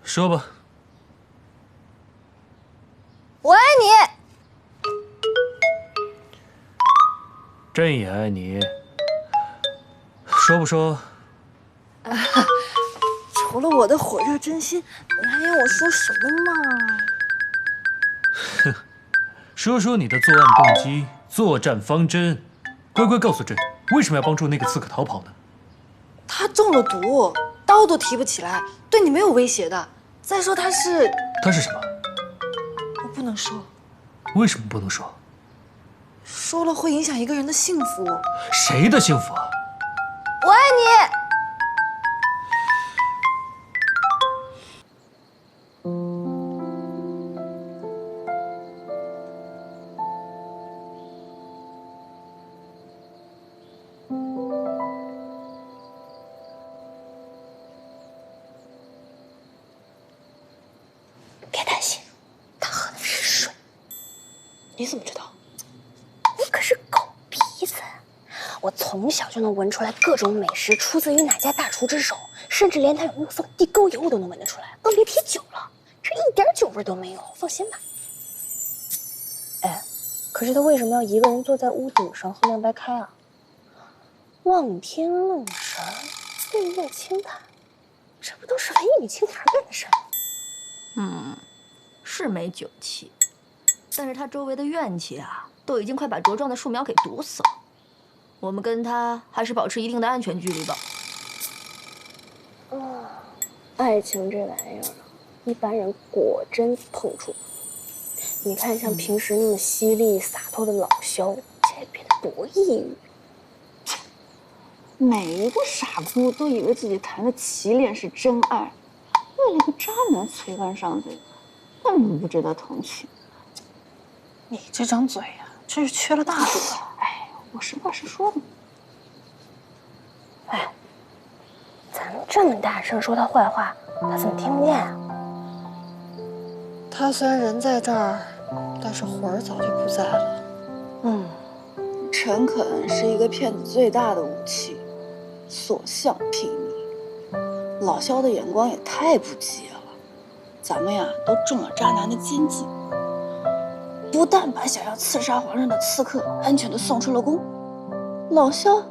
说吧。我爱你。朕也爱你。说不说？除了我的火热真心，你还要我说什么嘛？哼，说说你的作案动机、作战方针，乖乖告诉朕，为什么要帮助那个刺客逃跑呢？他中了毒，刀都提不起来，对你没有威胁的。再说他是什么？我不能说，为什么不能说？说了会影响一个人的幸福。谁的幸福啊？我爱你。别担心，他喝的是水。你怎么知道？你可是狗鼻子，我从小就能闻出来各种美食出自于哪家大厨之手，甚至连他有没有放地沟油我都能闻得出来，更别提酒了，这一点酒味都没有，放心吧。哎，可是他为什么要一个人坐在屋顶上喝凉白开啊？望天愣神，岁月轻叹，这不都是文艺女青年干的事儿吗？是没酒气，但是他周围的怨气啊，都已经快把茁壮的树苗给毒死了。我们跟他还是保持一定的安全距离吧。爱情这玩意儿，一般人果真碰触不。你看，像平时那么犀利洒脱的老萧，现在变得多抑郁。每一个傻姑都以为自己谈的奇恋是真爱，为了一个渣男垂干上嘴，根本不值得同情。你这张嘴呀，真是缺了大度了。哎，我实话实说的。哎，咱们这么大声说他坏话，他怎么听不见啊？他虽然人在这儿，但是魂儿早就不在了。诚恳是一个骗子最大的武器，所向披靡。老萧的眼光也太不济了，咱们呀都中了渣男的奸计，不但把想要刺杀皇上的刺客安全的送出了宫，老萧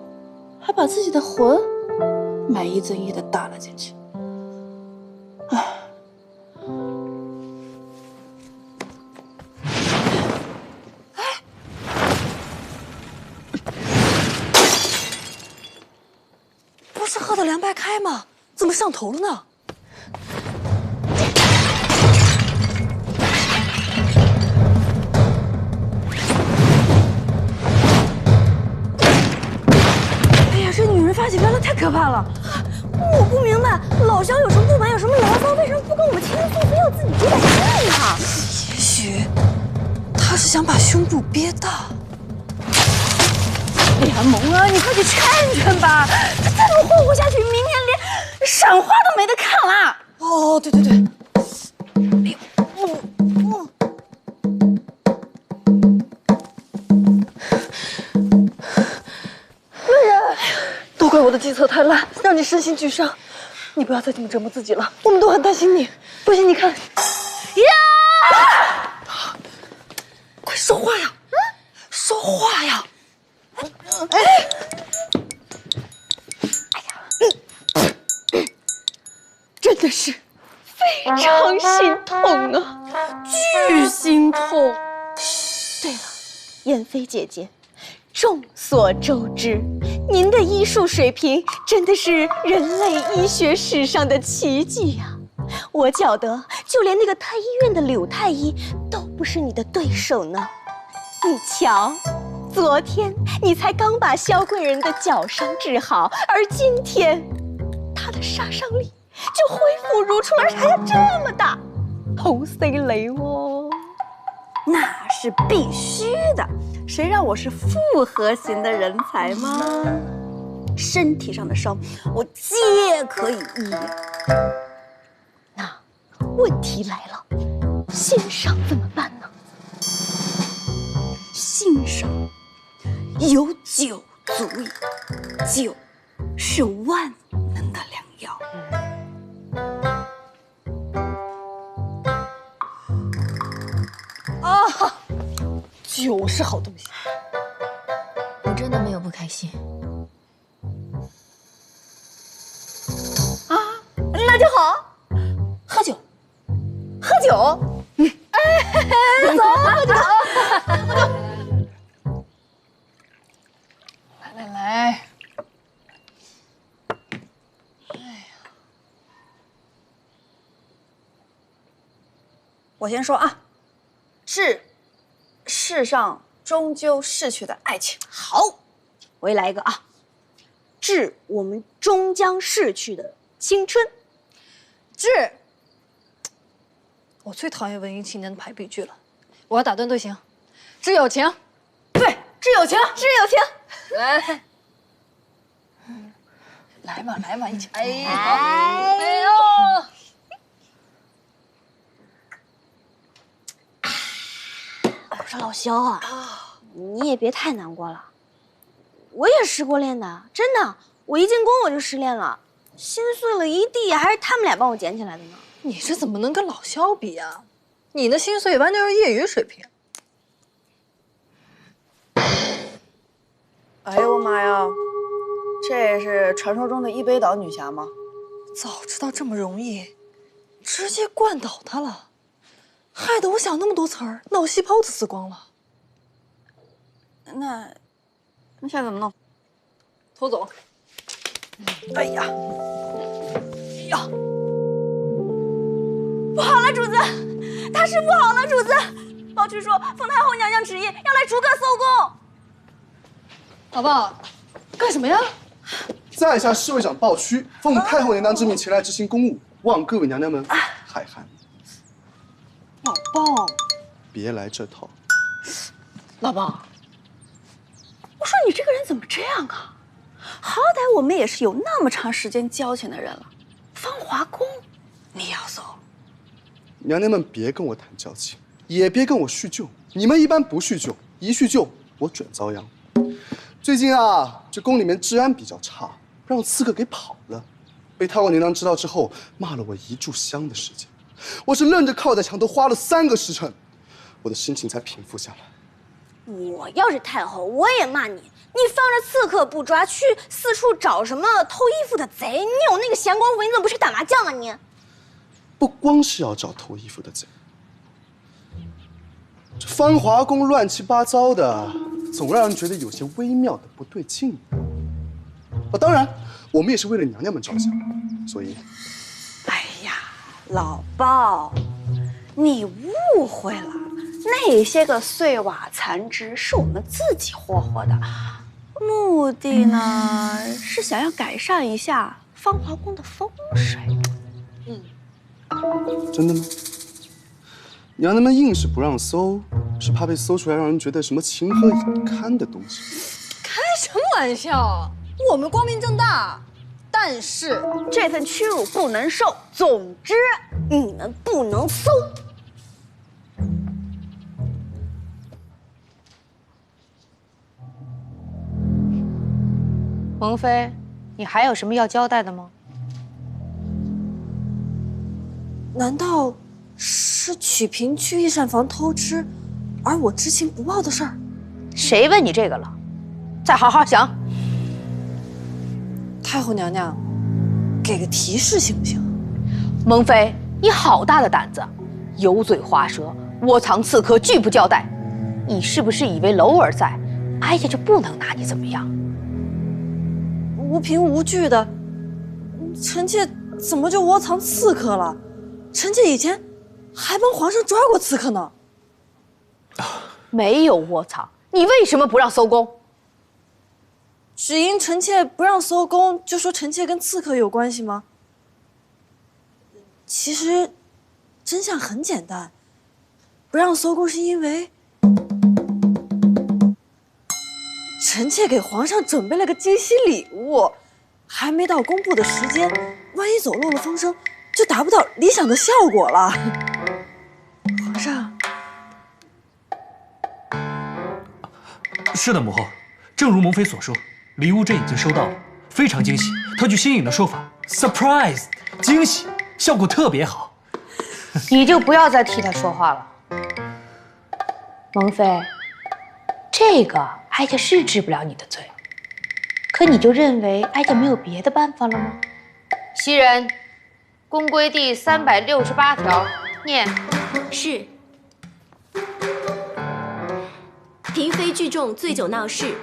还把自己的魂买一赠一的搭了进去。唉。不是喝的凉白开吗？怎么上头了呢？哎呀，这女人发起飙来太可怕了！我不明白，老萧有什么不满，有什么牢骚，为什么不跟我们倾诉，非要自己憋在心里呢？也许她是想把胸部憋大。联盟啊，你快去劝劝吧！这再这么霍霍下去，明年连赏花都没得看了。哦，对对对。都怪我的计策太烂，让你身心俱伤。你不要再这么折磨自己了，我们都很担心你。不信你看，呀！快说话呀！说话呀！真的是非常心痛啊，巨心痛。对了，燕飞姐姐，众所周知，您的医术水平真的是人类医学史上的奇迹呀！我觉得，就连那个太医院的柳太医都不是你的对手呢。你瞧，昨天你才刚把萧贵人的脚伤治好，而今天，他的杀伤力就恢复如初，而且还这么大，好犀利哦！那是必须的，谁让我是复合型的人才吗？身体上的伤我皆可以医。那问题来了，心伤怎么办呢？心伤有酒足矣，酒是万能的良药。就是好东西。我真的没有不开心。那就好，喝酒，喝酒。走，喝酒。来，我先说啊，致世上终究逝去的爱情。好，我也来一个啊，致我们终将逝去的青春。致，我最讨厌文艺青年的排比句了，我要打断队形，致友情，对，致友情，致友情。来嘛，一起，哎呦，我说老肖啊，你也别太难过了，我也失过恋的，真的，我一进宫我就失恋了，心碎了一地，还是他们俩帮我捡起来的呢。你这怎么能跟老肖比啊？你的心碎完全是业余水平。哎呦我妈呀，这也是传说中的伊北岛女侠吗？早知道这么容易，直接灌倒他了，害得我想那么多词儿，脑细胞都死光了。那现在怎么弄？拖走。哎呀，不好了，主子，大事不好了，主子！宝驹说，奉太后娘娘旨意，要来逐个搜宫。老爸，干什么呀？在下侍卫长鲍屈，奉太后娘娘之命前来执行公务，望各位娘娘们海涵。老鲍，别来这套。老鲍，我说你这个人怎么这样啊？好歹我们也是有那么长时间交情的人了，芳华宫你要搜？娘娘们别跟我谈交情，也别跟我叙旧。你们一般不叙旧，一叙旧我准遭殃。最近啊，这宫里面治安比较差，让刺客给跑了，被太后娘娘知道之后，骂了我一炷香的时间。我是愣着靠在墙头，花了3个时辰，我的心情才平复下来。我要是太后，我也骂你。你放着刺客不抓，去四处找什么偷衣服的贼？你有那个闲工夫，你怎么不去打麻将啊你？不光是要找偷衣服的贼，这芳华宫乱七八糟的，总让人觉得有些微妙的不对劲。当然，我们也是为了娘娘们着想，所以，哎呀，老鲍，你误会了，那些个碎瓦残枝是我们自己霍霍的，目的呢是想要改善一下芳华宫的风水。真的吗？娘娘们硬是不让搜，是怕被搜出来让人觉得什么情何以堪的东西。开什么玩笑？我们光明正大，但是这份屈辱不能受。总之，你们不能搜。蒙妃，你还有什么要交代的吗？难道是曲平去御膳房偷吃，而我知情不报的事儿？谁问你这个了？再好好想。太后娘娘，给个提示行不行？蒙妃，你好大的胆子，油嘴滑舌，窝藏刺客，拒不交代。你是不是以为娄儿在，哀家就不能拿你怎么样？无凭无据的，臣妾怎么就窝藏刺客了？臣妾以前还帮皇上抓过刺客呢。没有窝藏，你为什么不让搜宫？只因臣妾不让搜宫，就说臣妾跟刺客有关系吗？其实，真相很简单，不让搜宫是因为臣妾给皇上准备了个惊喜礼物，还没到公布的时间，万一走漏了风声，就达不到理想的效果了。皇上，是的，母后，正如蒙妃所说，礼物朕已经收到了，非常惊喜。套句新颖的说法 ，surprise， 惊喜，效果特别好。你就不要再替他说话了。蒙妃，这个哀家是治不了你的罪，可你就认为哀家没有别的办法了吗？袭人，宫规第368条，念。是。嫔妃聚众醉酒闹事，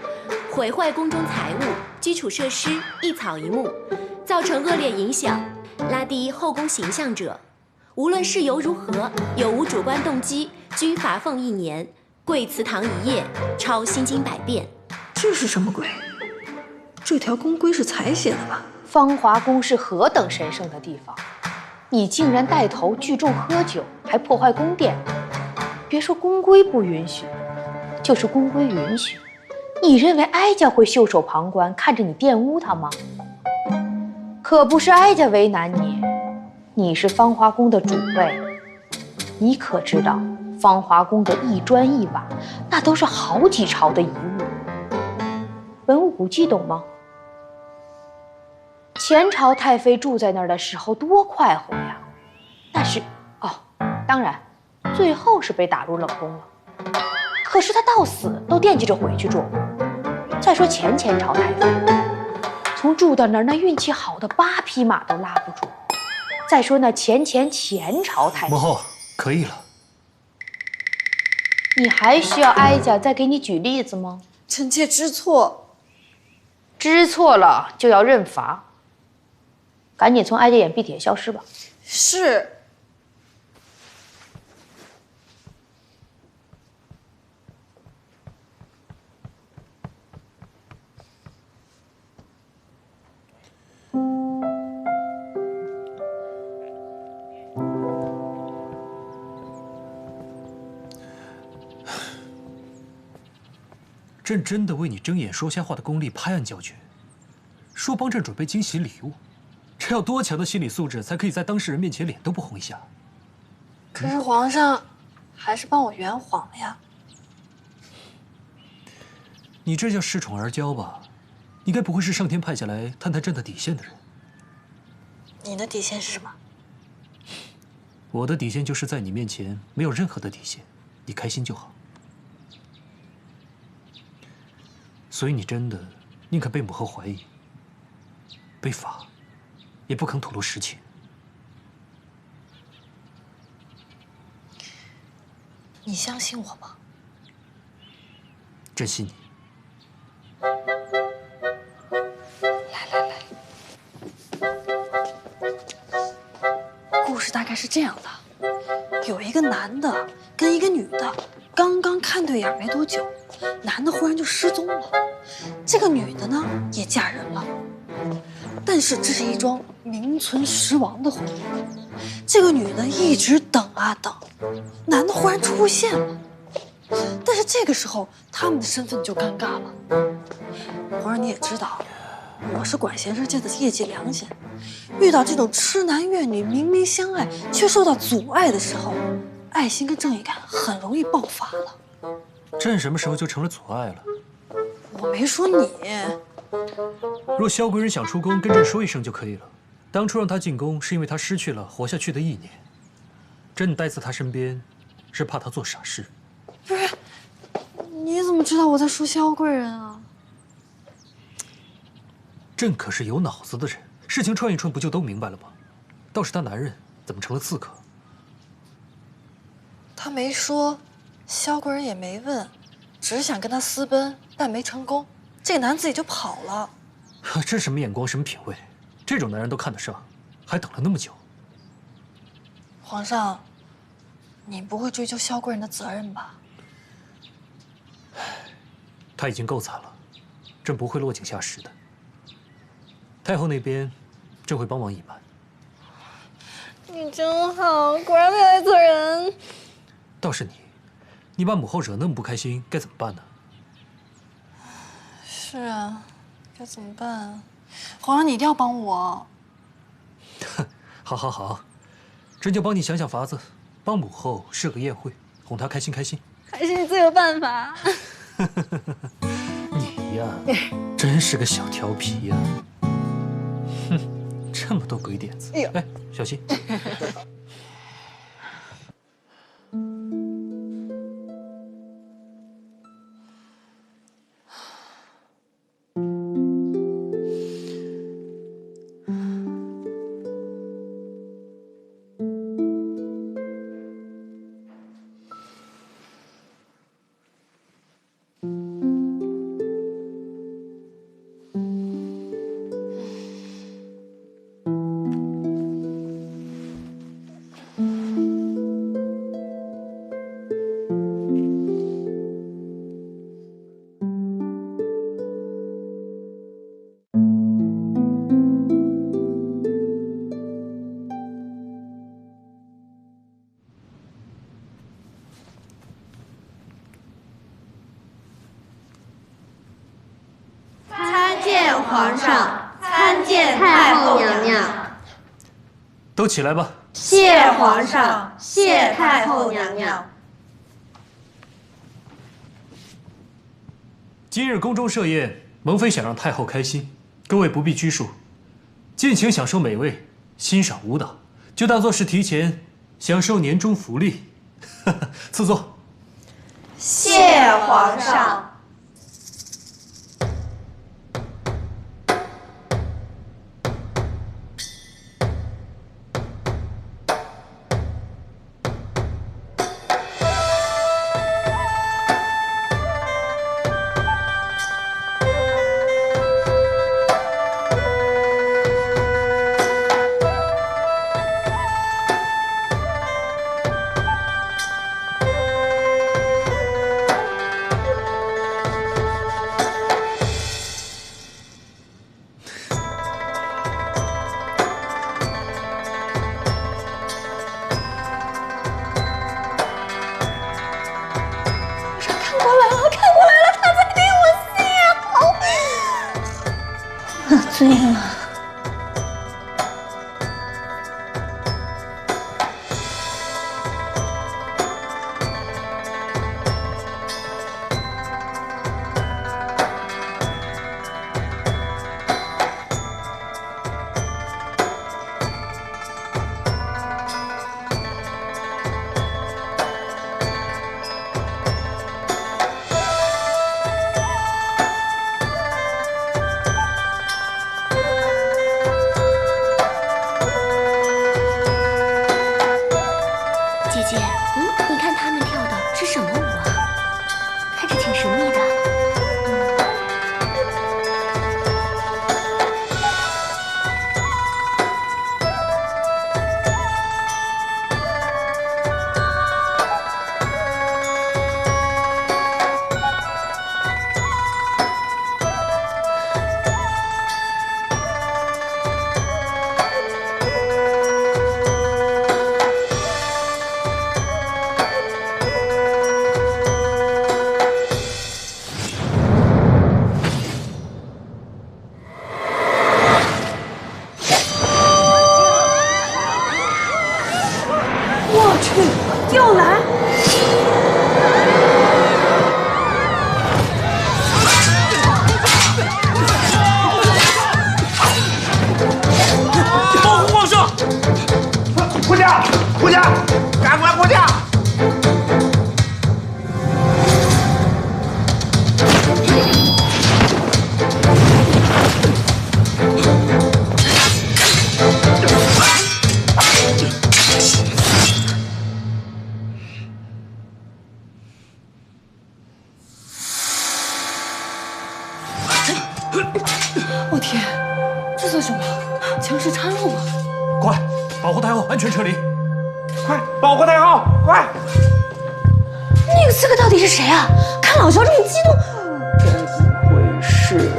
毁坏宫中财物、基础设施一草一木，造成恶劣影响，拉低后宫形象者，无论事由如何，有无主观动机，均罚俸1年，跪祠堂1夜，抄心经100遍。这是什么鬼？这条宫规是才写的吧？芳华宫是何等神圣的地方，你竟然带头聚众喝酒，还破坏宫殿。别说宫规不允许，就是宫规允许，你认为哀家会袖手旁观，看着你玷污它吗？可不是哀家为难你，你是芳华宫的主位，你可知道芳华宫的一砖一瓦，那都是好几朝的遗物。文物古迹懂吗？前朝太妃住在那儿的时候多快活呀，那是当然，最后是被打入冷宫了。可是她到死都惦记着回去住。再说前朝太妃，从住到那儿，那运气好的8匹马都拉不住。再说那前朝太妃，母后可以了。你还需要哀家再给你举例子吗？臣妾知错，知错了就要认罚。赶紧从哀家眼皮底下消失吧。是。朕真的为你睁眼说瞎话的功力拍案叫绝，说帮朕准备惊喜礼物，这要多强的心理素质才可以在当事人面前脸都不红一下？可是皇上，还是帮我圆谎呀。你这叫恃宠而骄吧？你该不会是上天派下来探探朕的底线的人？你的底线是什么？我的底线就是在你面前没有任何的底线，你开心就好。所以你真的宁可被母后怀疑、被罚，也不肯吐露实情。你相信我吗？朕信你。故事大概是这样的：有一个男的跟一个女的刚刚看对眼没多久，男的忽然就失踪了。这个女的呢也嫁人了，但是这是一桩名存实亡的婚姻。这个女的一直等啊等，男的忽然出现了，但是这个时候他们的身份就尴尬了。皇上你也知道，我是管闲事界的业界良心，遇到这种痴男怨女明明相爱却受到阻碍的时候，爱心跟正义感很容易爆发了。朕什么时候就成了阻碍了？我没说你。若萧贵人想出宫，跟朕说一声就可以了。当初让她进宫，是因为她失去了活下去的意念。朕待在她身边，是怕她做傻事。不是，你怎么知道我在说萧贵人啊？朕可是有脑子的人，事情串一串不就都明白了吗？倒是他男人怎么成了刺客？他没说，萧贵人也没问，只是想跟他私奔，但没成功，这个男自己就跑了。这什么眼光，什么品味？这种男人都看得上，还等了那么久。皇上，你不会追究萧贵人的责任吧？他已经够惨了，朕不会落井下石的。太后那边，朕会帮忙隐瞒。你真好，果然没有爱做人。倒是你，你把母后惹那么不开心，该怎么办呢？是啊，该怎么办啊？皇上，你一定要帮我。好，好，好，朕就帮你想想法子，帮母后设个宴会，哄她开心开心。还是你最有办法。你呀，真是个小调皮呀！哼，这么多鬼点子。哎，小心。皇上，参见太后娘娘。都起来吧。谢皇上，谢太后娘娘。今日宫中设宴，蒙妃想让太后开心，各位不必拘束，尽情享受美味，欣赏舞蹈，就当做是提前享受年终福利。赐座。谢皇上。醉了。你看他们跳的是什么舞啊？看着挺神秘的。又来！保护皇上！护驾，护驾，赶快护驾！我天，这算什么？强势插入吗？快，保护太后安全撤离！快，保护太后！快！那个刺客到底是谁啊？看老萧这么激动，该不会是……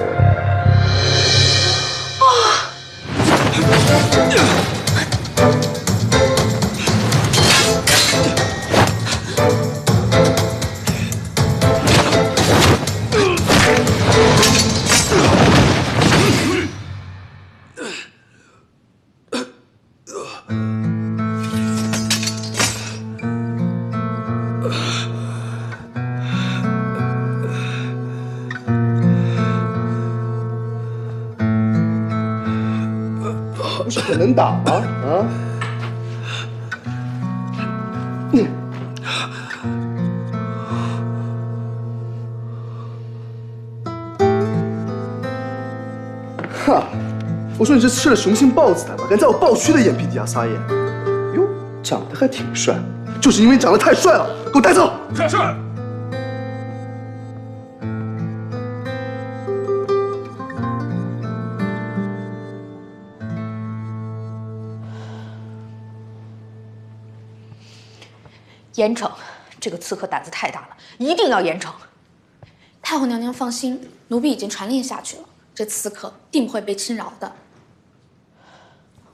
不是很能打吗？啊？哈！我说你是吃了雄性豹子胆吧？敢在我豹区的眼皮底下撒野？哟，长得还挺帅，就是因为长得太帅了，给我带走！是。严惩这个刺客胆子太大了，一定要严惩。太后娘娘放心，奴婢已经传令下去了，这刺客定不会被轻饶的。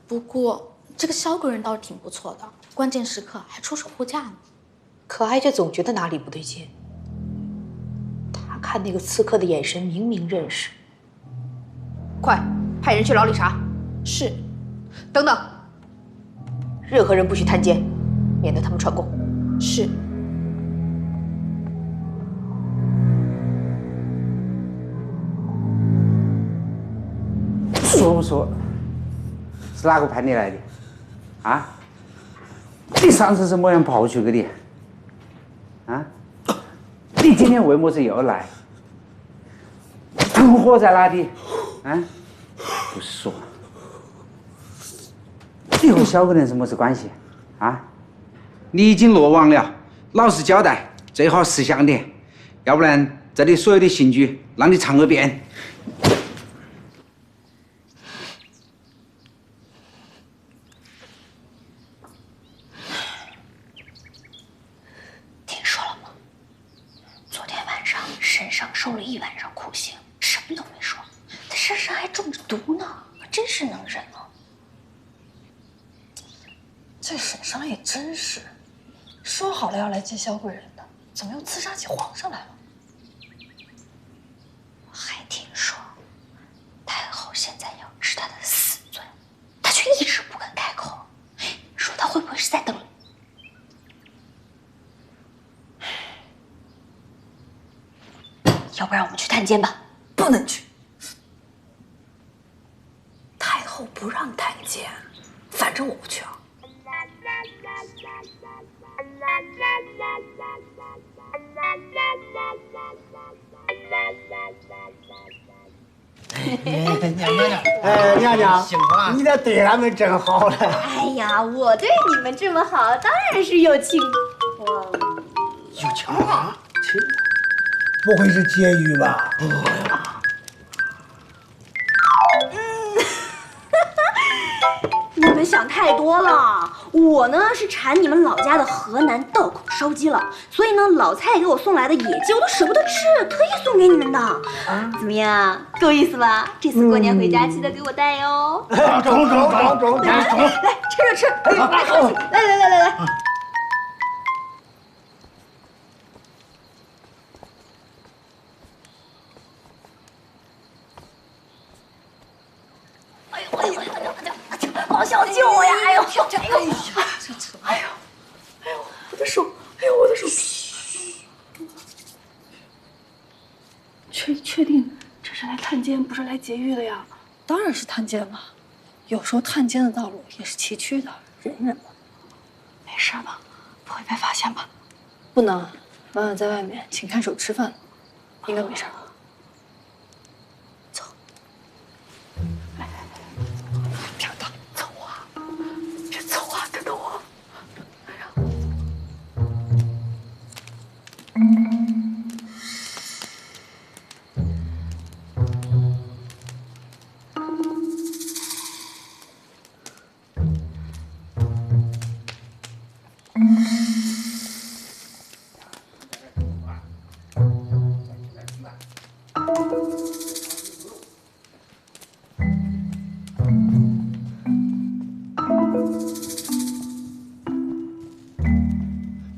不过这个萧贵人倒是挺不错的，关键时刻还出手护驾呢。可哀却总觉得哪里不对劲。他看那个刺客的眼神明明认识，快派人去牢里查。是。等等，任何人不许探监，免得他们串供。是。说不说？是哪个派你来的？啊？你上次是么样跑出去的？啊？你今天为么子又来？同伙在哪里？啊？不说。你和小姑娘是么子关系？啊？你已经落网了，老实交代，最好识相点，要不然这里所有的刑具让你尝个遍。听说了吗？昨天晚上沈尚受了1晚上苦刑，什么都没说，他身上还中着毒呢，真是能忍啊！这沈尚也真是，说好了要来接萧贵人的，怎么又刺杀起皇上来了？还听说太后现在要治他的死罪，他却一直不肯开口，说他会不会是在等？要不然我们去探监吧？不能去，太后不让探监，反正我不去啊。娘娘，你这对他们真好了。哎呀，我对你们这么好，当然是有情况。有情况？不会是劫狱吧？不会吧？你们想太多了，我呢是馋你们老家的河南道口烧鸡了，所以呢老蔡给我送来的野鸡我都舍不得吃，特意送给你们的。怎么样，够意思吧？这次过年回家记得给我带哟。中，来吃着吃，来客气，来。老小救我呀！哎呦，我的手，我的手。确定这是来探监，不是来劫狱的呀？当然是探监了，有时候探监的道路也是崎岖的，忍忍吧。没事吧？不会被发现吧？不能，婉婉在外面请看守吃饭，应该没事。走。来，别打，走啊！别走啊，等等我。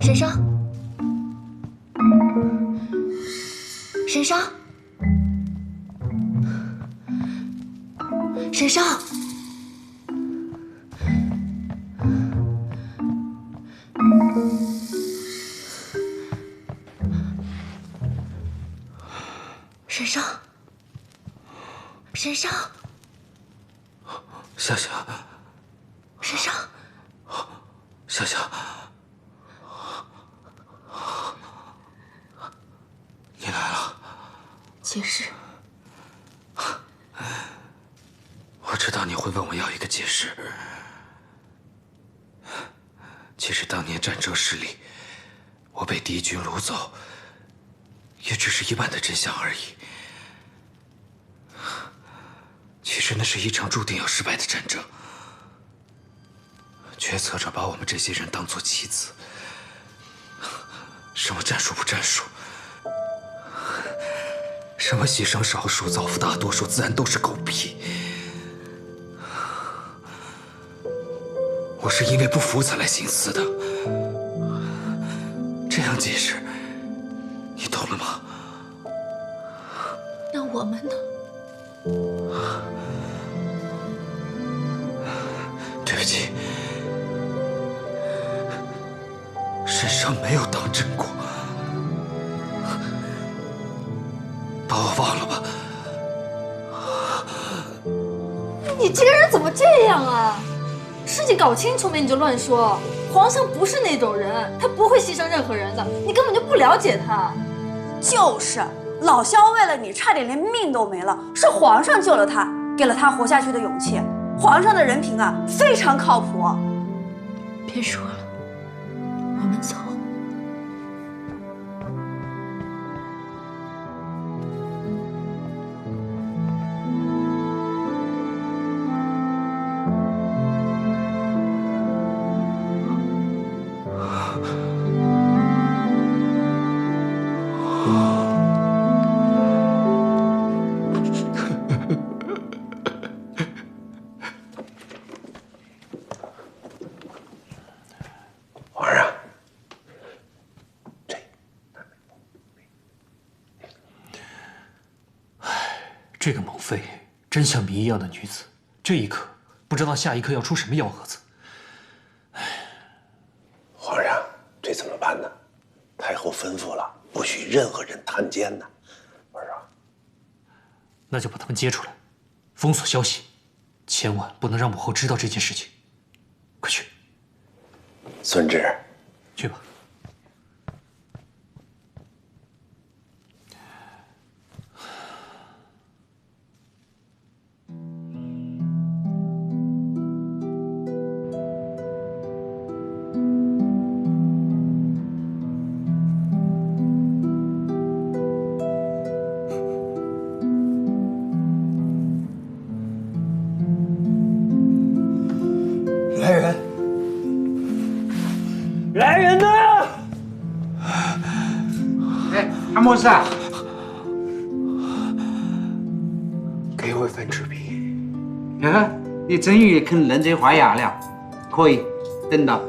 沈尚，沈尚，沈尚，沈尚，沈尚，夏夏，沈尚，夏夏。你来了，解释。我知道你会问我要一个解释。其实当年战争失利，我被敌军掳走，也只是一半的真相而已。其实那是一场注定要失败的战争，决策者把我们这些人当作棋子，什么战术不战术。什么牺牲少数造福大多数，自然都是狗屁。我是因为不服才来行刺的。这样解释，你懂了吗？那我们呢？对不起，神圣没有当真过，把我忘了吧。你这个人怎么这样啊？事情搞清楚没你就乱说。皇上不是那种人，他不会牺牲任何人的，你根本就不了解他。就是，老萧为了你差点连命都没了，是皇上救了他，给了他活下去的勇气。皇上的人品啊，非常靠谱。别说了，我们走。这个蒙妃真像谜一样的女子，这一刻不知道下一刻要出什么幺蛾子。皇上，这怎么办呢？太后吩咐了，不许任何人探监呢。儿啊，那就把他们接出来，封锁消息，千万不能让母后知道这件事情。快去，孙志，去吧。来人呐！哎，阿莫斯啊，给我一份纸笔。呵呵，你终于肯认这画押了，可以，等到。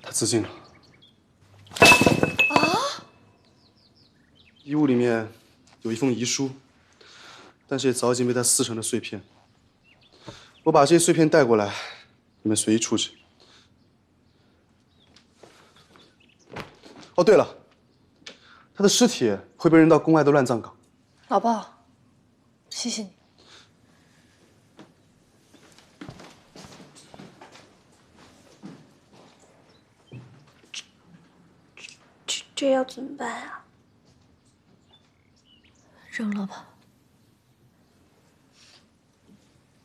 他自尽了。衣物里面有一封遗书，但是也早已经被他撕成了碎片。我把这些碎片带过来，你们随意处置。哦，对了，他的尸体会被扔到宫外的乱葬岗。老鲍，谢谢你。这要怎么办啊？扔了吧。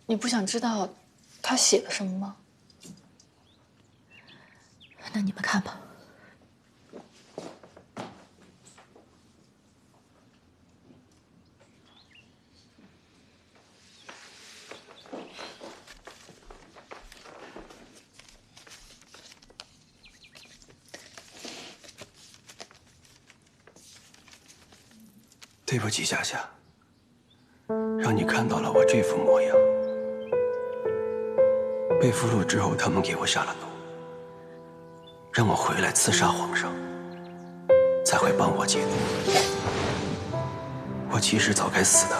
你不想知道他写了什么吗？那你们看吧。对不起，夏夏，让你看到了我这副模样。被俘虏之后，他们给我下了毒，让我回来刺杀皇上，才会帮我解毒。我其实早该死的，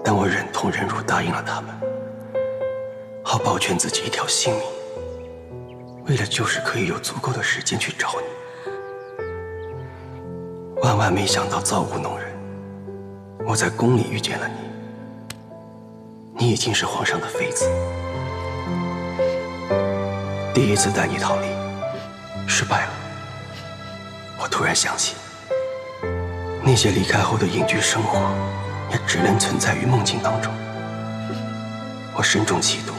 但我忍痛忍辱答应了他们，好保全自己一条性命。为了就是可以有足够的时间去找你。万万没想到造物弄人，我在宫里遇见了你。你已经是皇上的妃子。第一次带你逃离，失败了。我突然想起，那些离开后的隐居生活，也只能存在于梦境当中。我慎重气度，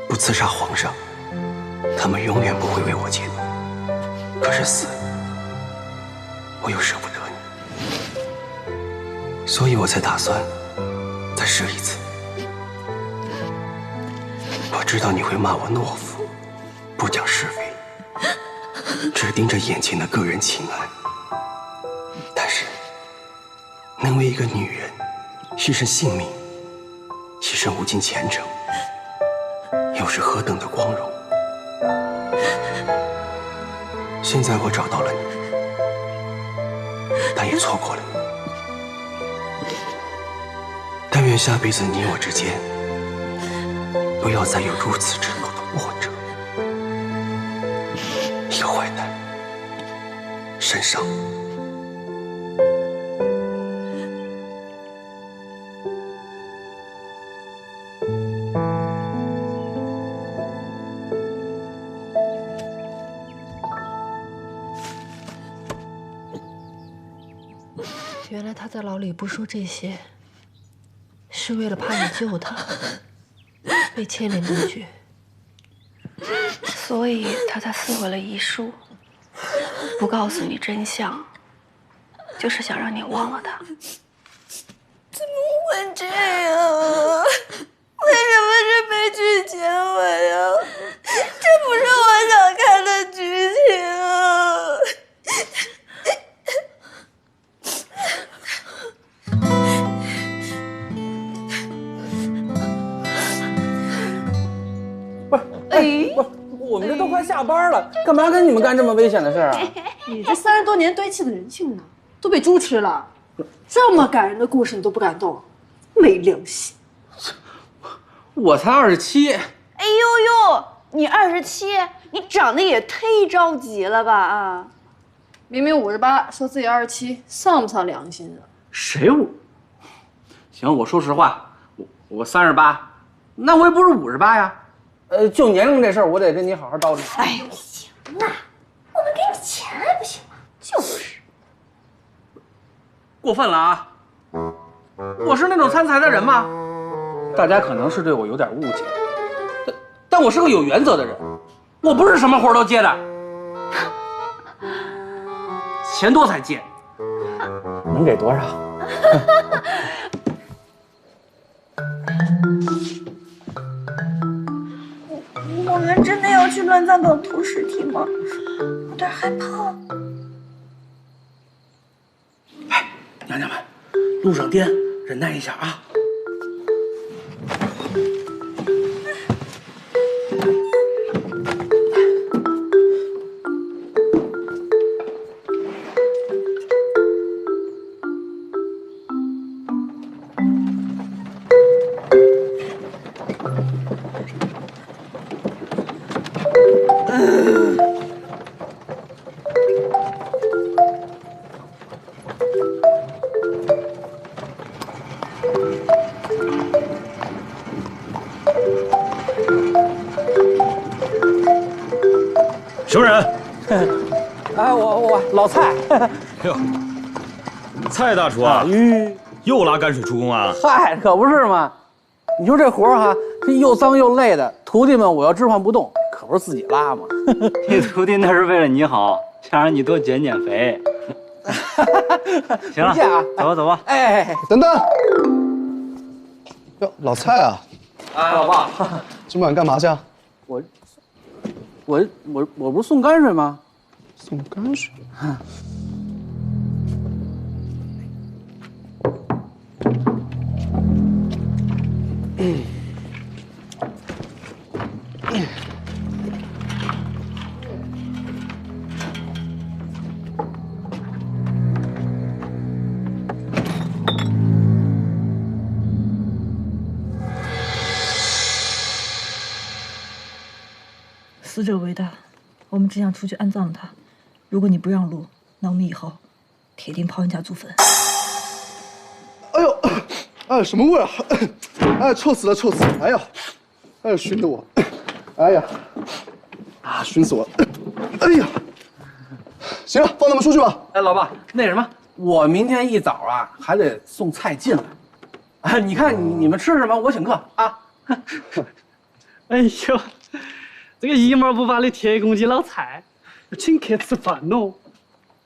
不刺杀皇上，他们永远不会为我解毒。可是死，我又舍不得你，所以我才打算再试一次。我知道你会骂我懦夫，不讲是非，只盯着眼前的个人情爱。但是，能为一个女人牺牲性命，牺牲无尽前程，又是何等的光荣！现在我找到了你，但也错过了你。但愿下辈子你我之间，不要再有如此之多的波折。一个坏蛋，身上。原来他在牢里不说这些，是为了怕你救他，被牵连进去。所以他才撕毁了遗书，不告诉你真相，就是想让你忘了他。怎么会这样啊？为什么是悲剧结尾啊？这不是我想看的剧情啊！不是，我们这都快下班了，干嘛跟你们干这么危险的事儿啊？你这30多年堆砌的人性呢，都被猪吃了。这么感人的故事你都不感动，没良心！我才27。哎呦呦，你27，你长得也忒着急了吧啊！明明58，说自己27，丧不丧良心啊？谁我？行，我说实话，我38，那我也不是58呀。就年龄这事儿，我得跟你好好叨叨。哎，行了，我们给你钱还不行吗？就是，过分了啊！我是那种贪财的人吗？大家可能是对我有点误解，但我是个有原则的人，我不是什么活都接的，钱多才接，能给多少？我们真的要去乱葬岗偷尸体吗？有点害怕。哎，娘娘们，路上颠，忍耐一下啊。什么人？哎，我老蔡。哟，蔡大厨啊，又拉泔水出宫啊？嗨，可不是嘛！你说这活儿哈，这又脏又累的，徒弟们我要置换不动，可不是自己拉吗？你徒弟那是为了你好，想让你多减减肥。行了，走吧走吧。哎，等等，哟，老蔡啊！哎，老爸，今晚干嘛去啊？我不是送泔水吗？送泔水。死者为大，我们只想出去安葬了他。如果你不让路，那我们以后铁定刨人家祖坟。哎呦，哎，什么味儿？哎，臭死了，臭死了！哎呀，哎，熏得我，哎呀，啊，熏死我了！哎呀，行了，放他们出去吧。哎，老爸，那什么，我明天一早啊还得送菜进来。啊，你看你们吃什么，我请客啊。哎呦，这个一毛不拔的铁公鸡老蔡，请客吃饭喽。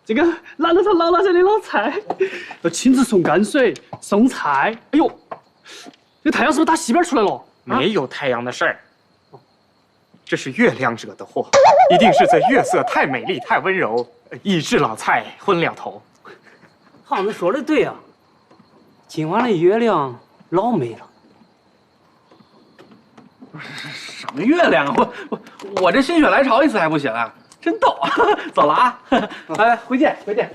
这个拿着他姥姥家的老蔡，要亲自送泔水、送菜。哎呦，这太阳是不是打西边出来了？没有太阳的事儿，这是月亮惹的祸，一定是这月色太美丽、太温柔，以致老蔡昏了头。胖子说的对啊，今晚的月亮老美了。什么月亮啊？我这心血来潮一次还不行啊？真逗！走了啊！哎，回见，回见。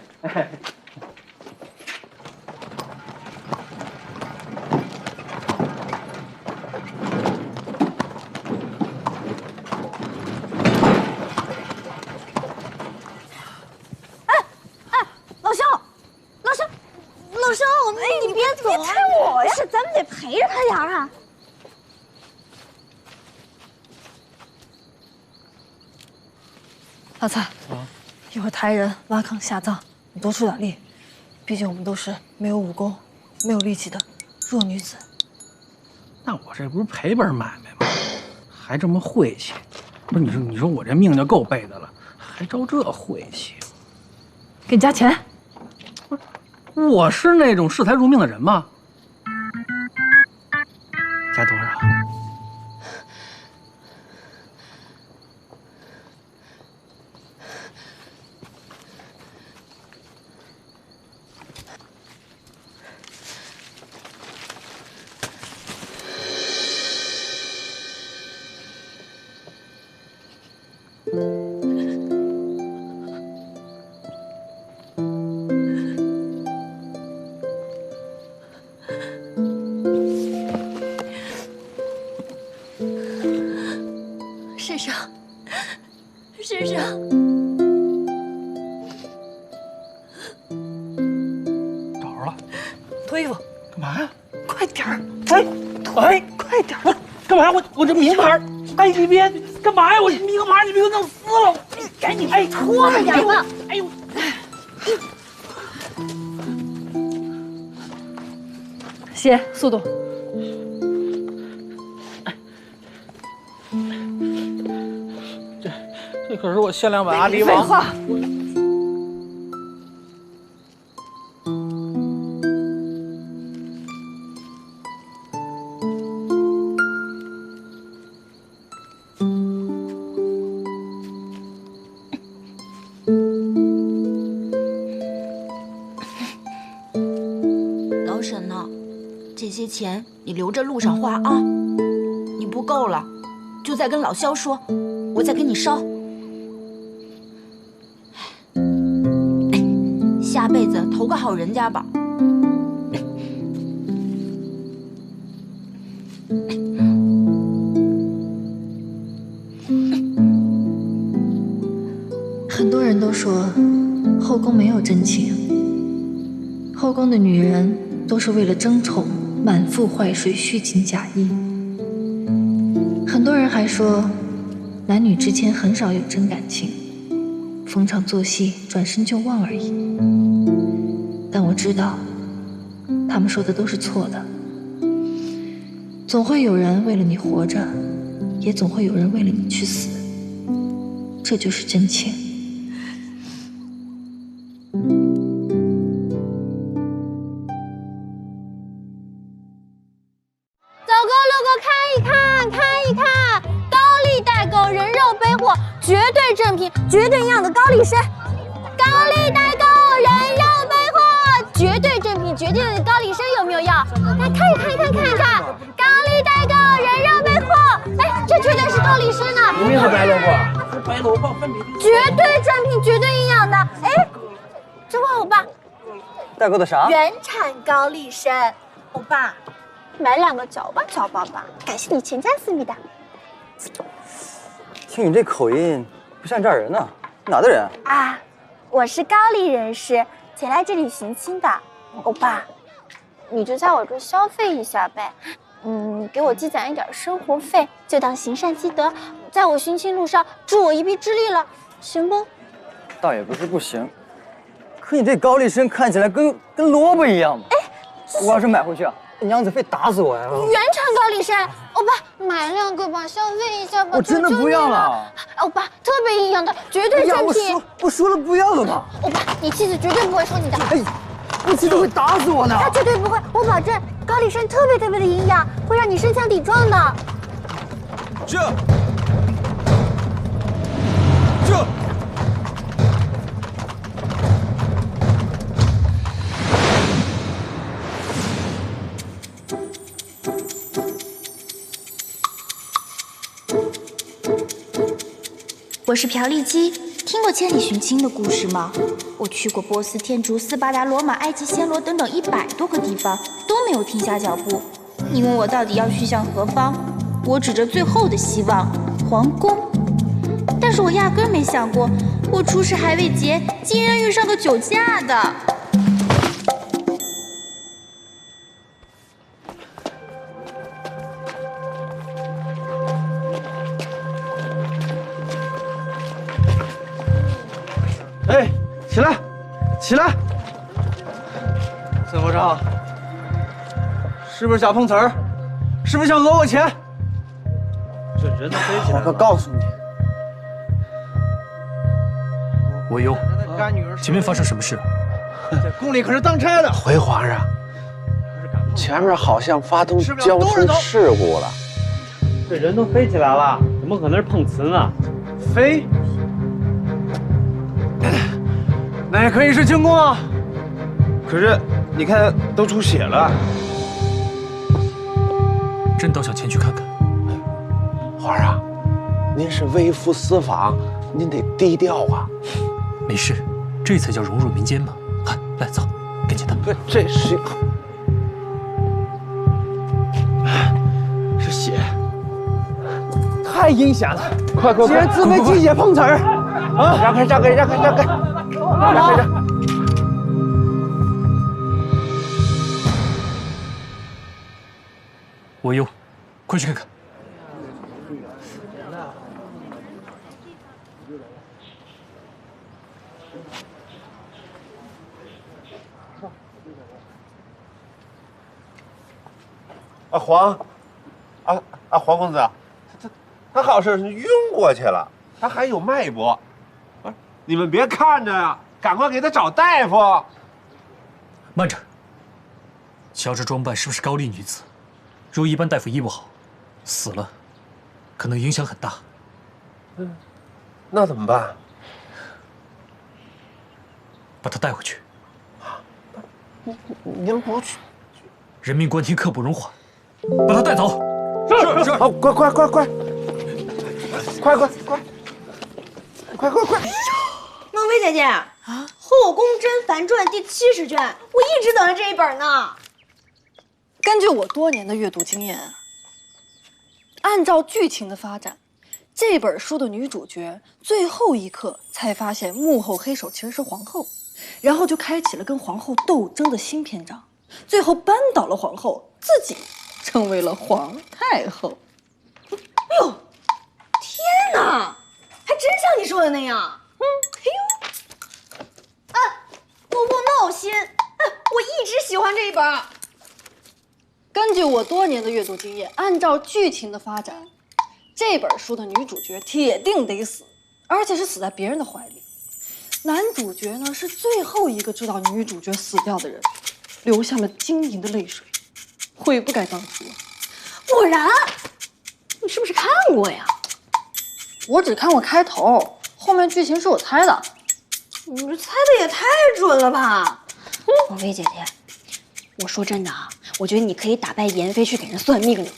老肖，你别走啊！我呀，是咱们得陪着他点啊。老蔡，一会儿抬人挖坑下葬，你多出点力，毕竟我们都是没有武功、没有力气的弱女子。那我这不是赔本买卖吗？还这么晦气，不是你说我这命就够背的了，还招这晦气？给你加钱。我是那种视财如命的人吗？加多少？身上。找着了，脱衣服，干嘛呀？快点儿！哎，快点儿！干嘛？我这名牌，哎，你别干嘛呀？我名牌你别给我弄撕了！赶紧哎，脱着点吧！哎呦！鞋，速度！这可是我限量版阿迪王。废话。老沈呢？这些钱你留着路上花啊，你不够了，就再跟老肖说，我再给你烧。下辈子投个好人家吧。很多人都说后宫没有真情，后宫的女人都是为了争宠，满腹坏水，虚情假意。很多人还说男女之间很少有真感情，逢场作戏，转身就忘而已。但我知道，他们说的都是错的。总会有人为了你活着，也总会有人为了你去死。这就是真情。走过路过看一看，看一看，高丽代购人肉背货，绝对正品，绝对营养的高丽参。高丽代购人肉背货，绝对正品，绝对的高丽参，有没有要？来看一看，看一看，高丽代购人肉背货，哎，这绝对是高丽参呢。明明是白萝卜，是白萝卜分明。绝对正品，绝对营养的。哎，这问欧巴，代购的啥？原产高丽参，欧巴。买2个嚼吧嚼吧吧，感谢你全家思密达。听你这口音，不像这儿人呢，哪的人啊？我是高丽人士，前来这里寻亲的。欧巴，你就在我这消费一下呗，给我积攒一点生活费，就当行善积德，在我寻亲路上助我一臂之力了，行不？倒也不是不行，可你这高丽参看起来跟萝卜一样嘛。哎，我要是买回去啊，娘子非打死我呀！原产高丽参，欧巴买2个吧，消费一下吧。我真的不要了。欧巴，特别营养的，绝对正品。我说了不要了吧。欧巴，你妻子绝对不会说你的。哎，我妻子会打死我的。她绝对不会，我保证，高丽参特别的营养，会让你身强体壮的。这。是朴丽基，听过千里寻亲的故事吗？我去过波斯、天竺、斯巴达、罗马、埃及、暹罗等等100多个地方，都没有停下脚步。你问我到底要去向何方，我指着最后的希望——皇宫。但是我压根儿没想过，我出使还未捷，竟然遇上个酒驾的。哎，起来，起来！怎么着？是不是想碰瓷儿？是不是想讹我钱？这人都飞起来了！我可告诉你，我优，前面发生什么事了？在宫里可是当差的。回皇上，前面好像发生交通事故了。这人都飞起来了，怎么可能是碰瓷呢？飞？那也可以是轻功啊。可是你看，都出血了。朕倒想前去看看。皇上，您是微服私访，您得低调啊。没事，这才叫融入民间嘛。来，走，跟紧他。对，这是血，太阴险了！快！竟然自媒鸡血碰瓷儿！啊！让开！让开！我优，快去看看。黄公子，他好像是晕过去了，他还有脉搏。你们别看着呀，赶快给他找大夫。慢着，瞧这装扮是不是高丽女子？若一般大夫医不好，死了，可能影响很大。那怎么办？把她带回去。您不去？人命关天，刻不容缓，把她带走。是。好，快！孟非姐姐啊，《后宫甄嬛传》第70卷，我一直等着这一本呢。根据我多年的阅读经验，按照剧情的发展，这本书的女主角最后一刻才发现幕后黑手其实是皇后，然后就开启了跟皇后斗争的新篇章，最后扳倒了皇后，自己成为了皇太后。哎呦，天哪，还真像你说的那样。哎呦，我闹心，我一直喜欢这一本。根据我多年的阅读经验，按照剧情的发展，这本书的女主角铁定得死，而且是死在别人的怀里。男主角呢是最后一个知道女主角死掉的人，流下了晶莹的泪水，悔不该当初。果然，你是不是看过呀？我只看过开头，后面剧情是我猜的。你这猜的也太准了吧！王菲姐姐，我说真的啊，我觉得你可以打败妍妃去给人算命了。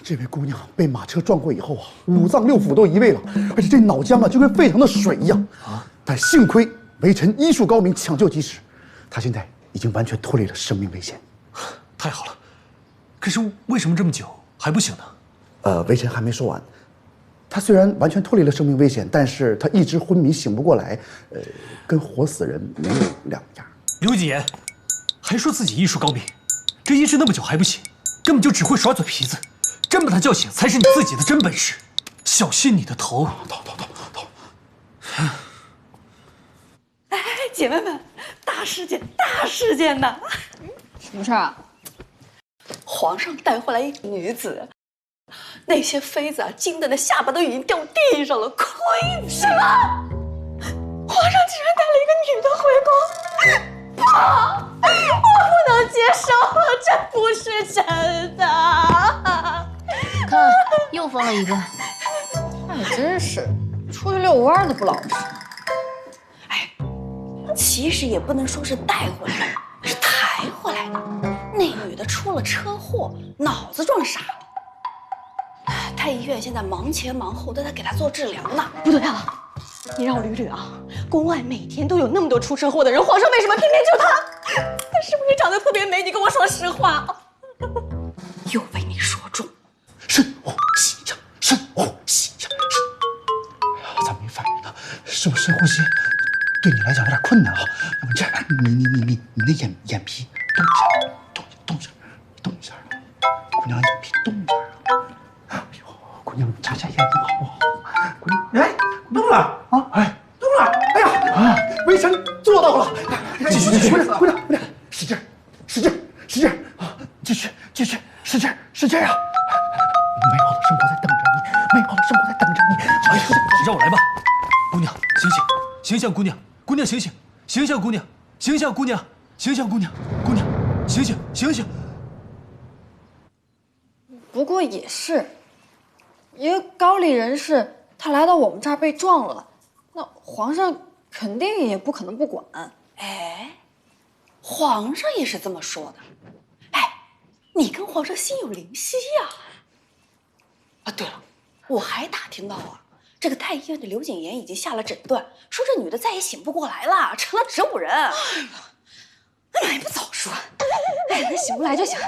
这位姑娘被马车撞过以后啊，5脏6腑都移位了，而且这脑浆啊就跟沸腾的水一样啊！但幸亏微臣医术高明，抢救及时，她现在已经完全脱离了生命危险。太好了！可是为什么这么久还不醒呢？微臣还没说完。她虽然完全脱离了生命危险，但是她一直昏迷醒不过来，跟活死人没有两样。刘谨言还说自己医术高明，这医治那么久还不醒，根本就只会耍嘴皮子。真把他叫醒，才是你自己的真本事。小心你的头！头！哎，姐妹们，大事件呐！什么事儿啊？皇上带回来一女子，那些妃子啊，惊得那下巴都已经掉地上了。亏什么？皇上竟然带了一个女的回宫！我不能接受，这不是真的。看，又疯了一个。哎，真是，出去遛弯都不老实。其实也不能说是带回来的，是抬回来的。那女的出了车祸，脑子撞傻了。太医院现在忙前忙后，都在给她做治疗呢。不对啊，你让我捋捋啊！宫外每天都有那么多出车祸的人，皇上为什么偏偏就她？她是不是长得特别美？你跟我说实话。又被你说中。深呼吸呀，深呼吸呀，咱没反应呢，是不是深呼吸对你来讲有点困难啊？要不这样，你那眼皮动一下，动一下，姑娘眼皮动一下。哎呦，姑娘眨眨眼睛好不好？姑娘，哎，动了啊！哎，动了！哎呀，啊，微臣做到了！继续，姑娘，使劲啊！继续，使劲啊！美好的生活在等着你，美好的生活在等着你。哎，让我来吧，姑娘，醒醒，姑娘，醒醒，醒醒，姑娘，醒醒，姑娘，醒醒，姑娘，醒醒。不过也是，一个高丽人士，他来到我们这儿被撞了，那皇上肯定也不可能不管。哎，皇上也是这么说的。哎，你跟皇上心有灵犀呀。啊，对了，我还打听到啊，这个太医院的刘谨言已经下了诊断，说这女的再也醒不过来了，成了植物人。哎呀，那还不早说？哎，那醒不来就行。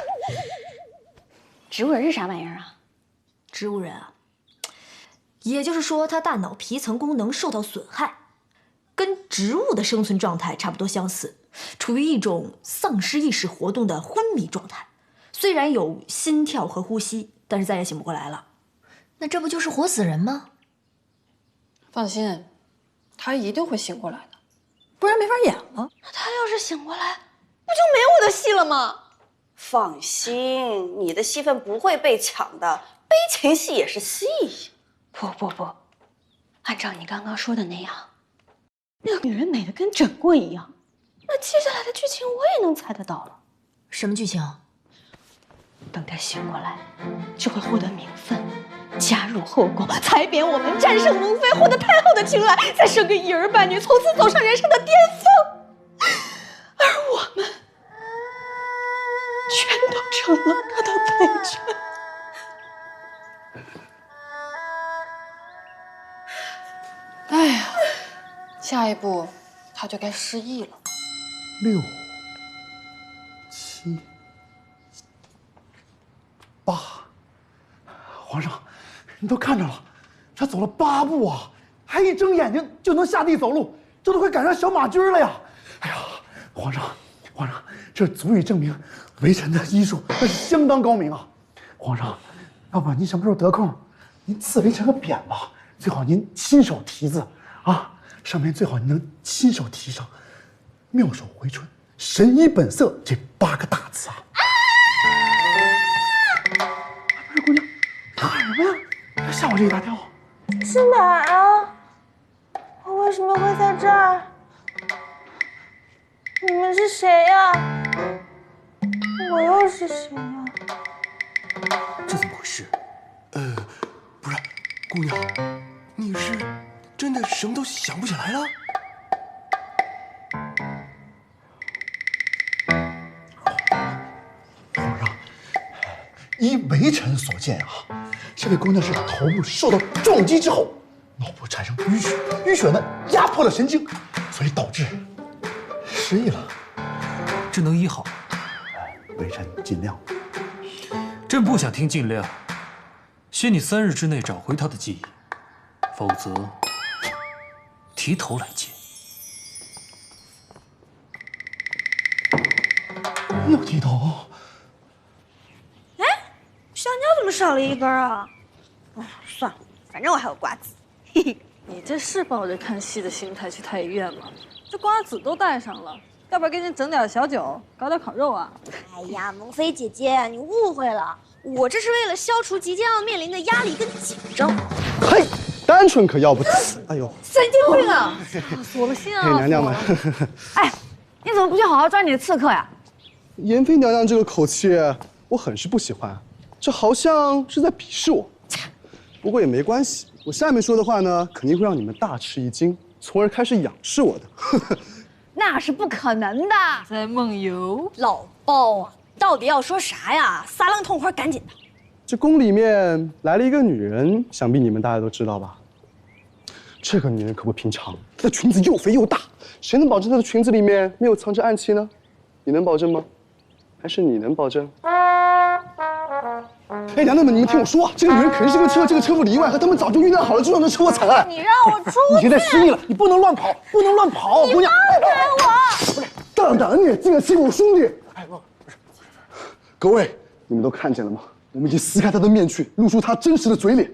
植物人是啥玩意儿啊？植物人啊，也就是说，他大脑皮层功能受到损害，跟植物的生存状态差不多相似，处于一种丧失意识活动的昏迷状态。虽然有心跳和呼吸，但是再也醒不过来了。那这不就是活死人吗？放心，他一定会醒过来的，不然没法演了。那他要是醒过来，不就没我的戏了吗？放心，你的戏份不会被抢的，悲情戏也是戏。不，按照你刚刚说的那样，那个女人美得跟整过一样，那接下来的剧情我也能猜得到了。什么剧情？等她醒过来，就会获得名分，加入后宫，裁贬我们，战胜蒙妃，获得太后的青睐，再生个一儿半女，从此走上人生的巅峰。而我们全都成了她的配角。哎呀，下一步他就该失忆了。6、7、8，皇上，你都看着了，他走了8步啊，还一睁眼睛就能下地走路，这都快赶上小马驹了呀！哎呀，皇上，这足以证明微臣的医术那是相当高明啊！皇上，要不您什么时候得空，您赐微臣个匾吧，最好您亲手题字啊，上面最好您能亲手题上“妙手回春，神医本色”这8个大字啊！不是姑娘，你喊什么呀？吓我这一大跳！是哪儿啊？我为什么会在这儿？你们是谁呀？我又是谁呀？这怎么回事？不是，姑娘，你是真的什么都想不起来了？皇上，依微臣所见啊，这位姑娘是头部受到撞击之后，脑部产生淤血，淤血呢压迫了神经，所以导致失忆了。这能医好？微臣尽量。朕不想听尽量，限你3日之内找回他的记忆，否则提头来见。又提头？哎，香蕉怎么少了一根啊？算了，反正我还有瓜子。嘿嘿，你这是抱着看戏的心态去太医院吗？这瓜子都带上了，要不要给你整点小酒，搞点烤肉啊？哎呀，萌妃姐姐，你误会了，我这是为了消除即将要面临的压力跟紧张。嘿，单纯可要不得。哎呦，神经病啊！死我了心啊！嘿，娘娘们，哎，你怎么不去好好抓你的刺客呀？妍妃娘娘这个口气，我很是不喜欢，这好像是在鄙视我。不过也没关系，我下面说的话呢，肯定会让你们大吃一惊，从而开始仰视我的。那是不可能的。在梦游，老包啊，到底要说啥呀？撒浪痛快，赶紧的。这宫里面来了一个女人，想必你们大家都知道吧？这个女人可不平常，她的裙子又肥又大，谁能保证她的裙子里面没有藏着暗器呢？你能保证吗？还是你能保证？哎，娘娘们，你们听我说啊，这个女人肯定是个车，这个车夫里意外，和他们早就预料好了这样的车祸惨案。你让我出去！你现在失忆了，你不能乱跑，不能乱跑，姑娘。放开我！不是，大胆你竟然欺负我兄弟！哎，不是，各位，你们都看见了吗？我们已经撕开他的面具，露出他真实的嘴脸。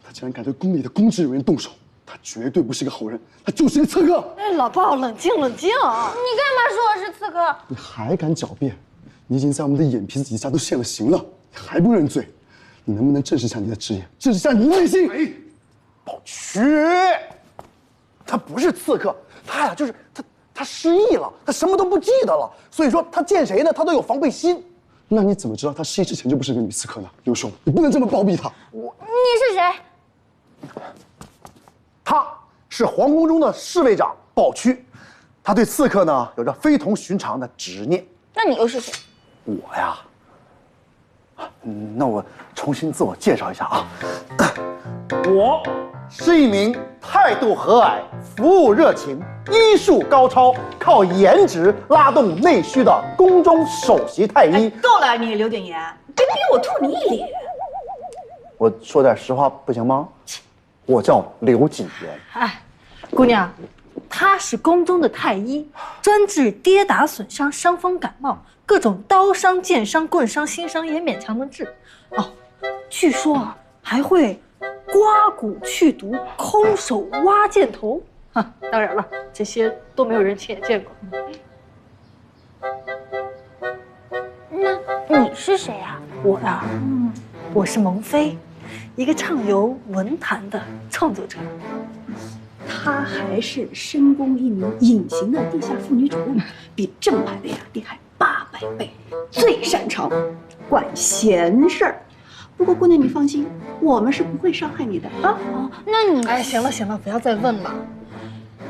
他竟然敢对宫里的公职人员动手，他绝对不是个好人，他就是个刺客。哎，老鲍，冷静冷静。你干嘛说我是刺客？你还敢狡辩？你已经在我们的眼皮子底下都现了形了，你还不认罪？你能不能正视下你的职业，正视下你的内心？宝渠，他不是刺客，他呀就是他失忆了，他什么都不记得了，所以说他见谁呢，他都有防备心。那你怎么知道他失忆之前就不是个女刺客呢？刘兄，你不能这么包庇他。你是谁？他是皇宫中的侍卫长宝区，他对刺客呢有着非同寻常的执念。那你又是谁？我呀，那我重新自我介绍一下啊，我是一名态度和蔼、服务热情、医术高超、靠颜值拉动内需的宫中首席太医。够了，你刘鼎言，别逼我吐你一脸。我说点实话不行吗？我叫刘谨言。哎，姑娘，他是宫中的太医，专治跌打损伤、伤风感冒，各种刀伤、剑伤、棍伤、心伤也勉强能治。哦，据说啊，还会刮骨去毒、空手挖箭头。哈，当然了，这些都没有人亲眼见过。那你是谁呀？我呀，我是蒙妃，一个畅游文坛的创作者。她还是深宫一名隐形的地下妇女主任，比正牌的呀厉害800倍，最擅长管闲事儿。不过姑娘你放心，我们是不会伤害你的啊。哦，那你哎，行了行了，不要再问了。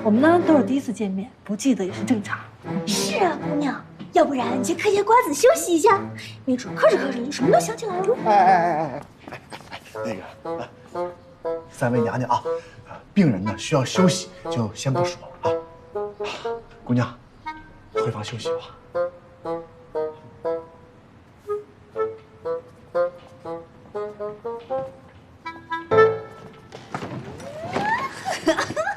我们呢都是第一次见面，不记得也是正常。是啊，姑娘，要不然你去嗑下瓜子休息一下，没准嗑着嗑着你什么都想起来了。哎，那个，三位娘娘啊，病人呢需要休息，就先不说了啊。姑娘，回房休息吧。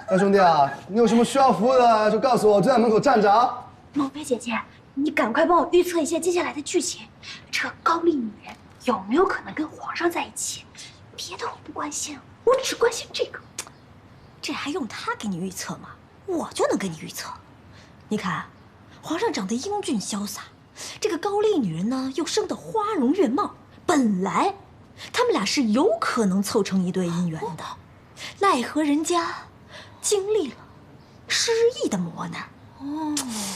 那兄弟啊，你有什么需要服务的就告诉我，就在门口站着啊。孟非姐姐，你赶快帮我预测一下接下来的剧情，这高丽女人有没有可能跟皇上在一起？别的我不关心，我只关心这个。这还用他给你预测吗？我就能给你预测。你看，皇上长得英俊潇洒，这个高丽女人呢又生得花容月貌，本来他们俩是有可能凑成一对姻缘的，奈何人家经历了失忆的磨难。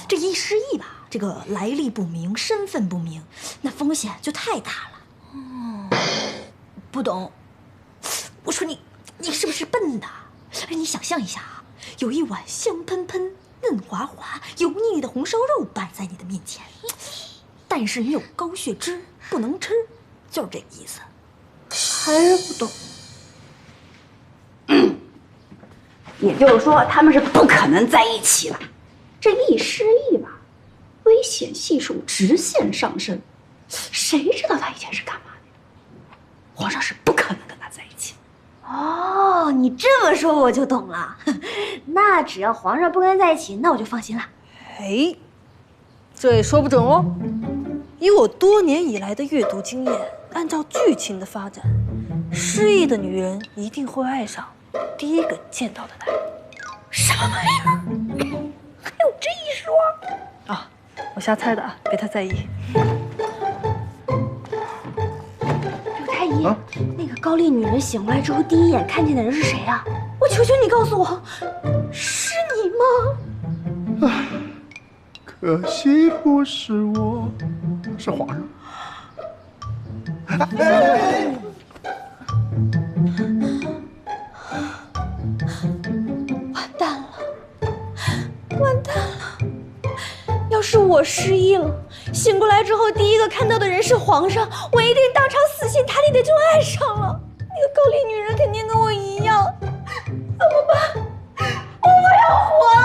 这一失忆吧，这个来历不明，身份不明，那风险就太大了。不懂？我说你是不是笨的？哎，你想象一下啊，有一碗香喷喷、嫩滑滑、油腻腻的红烧肉摆在你的面前，但是你有高血脂，不能吃，就是这个意思。还是不懂。也就是说，他们是不可能在一起了。这一失忆吧，危险系数直线上升。谁知道他以前是干嘛的？皇上是不可能跟他在一起。哦，你这么说我就懂了。那只要皇上不跟他在一起，那我就放心了。哎，这也说不准哦。以我多年以来的阅读经验，按照剧情的发展，失忆的女人一定会爱上第一个见到的男人。什么玩意儿？还有这一说？啊，我瞎猜的啊，别太在意。刘太医，那个高丽女人醒过来之后，第一眼看见的人是谁啊？我求求你告诉我，是你吗？可惜不是我，是皇上。完蛋了，完蛋了！要是我失忆了，醒过来之后第一个看到的人是皇上，我一定当场死心塌地的就爱上了。那个高丽女人肯定跟我一样，怎么办？我不要活了！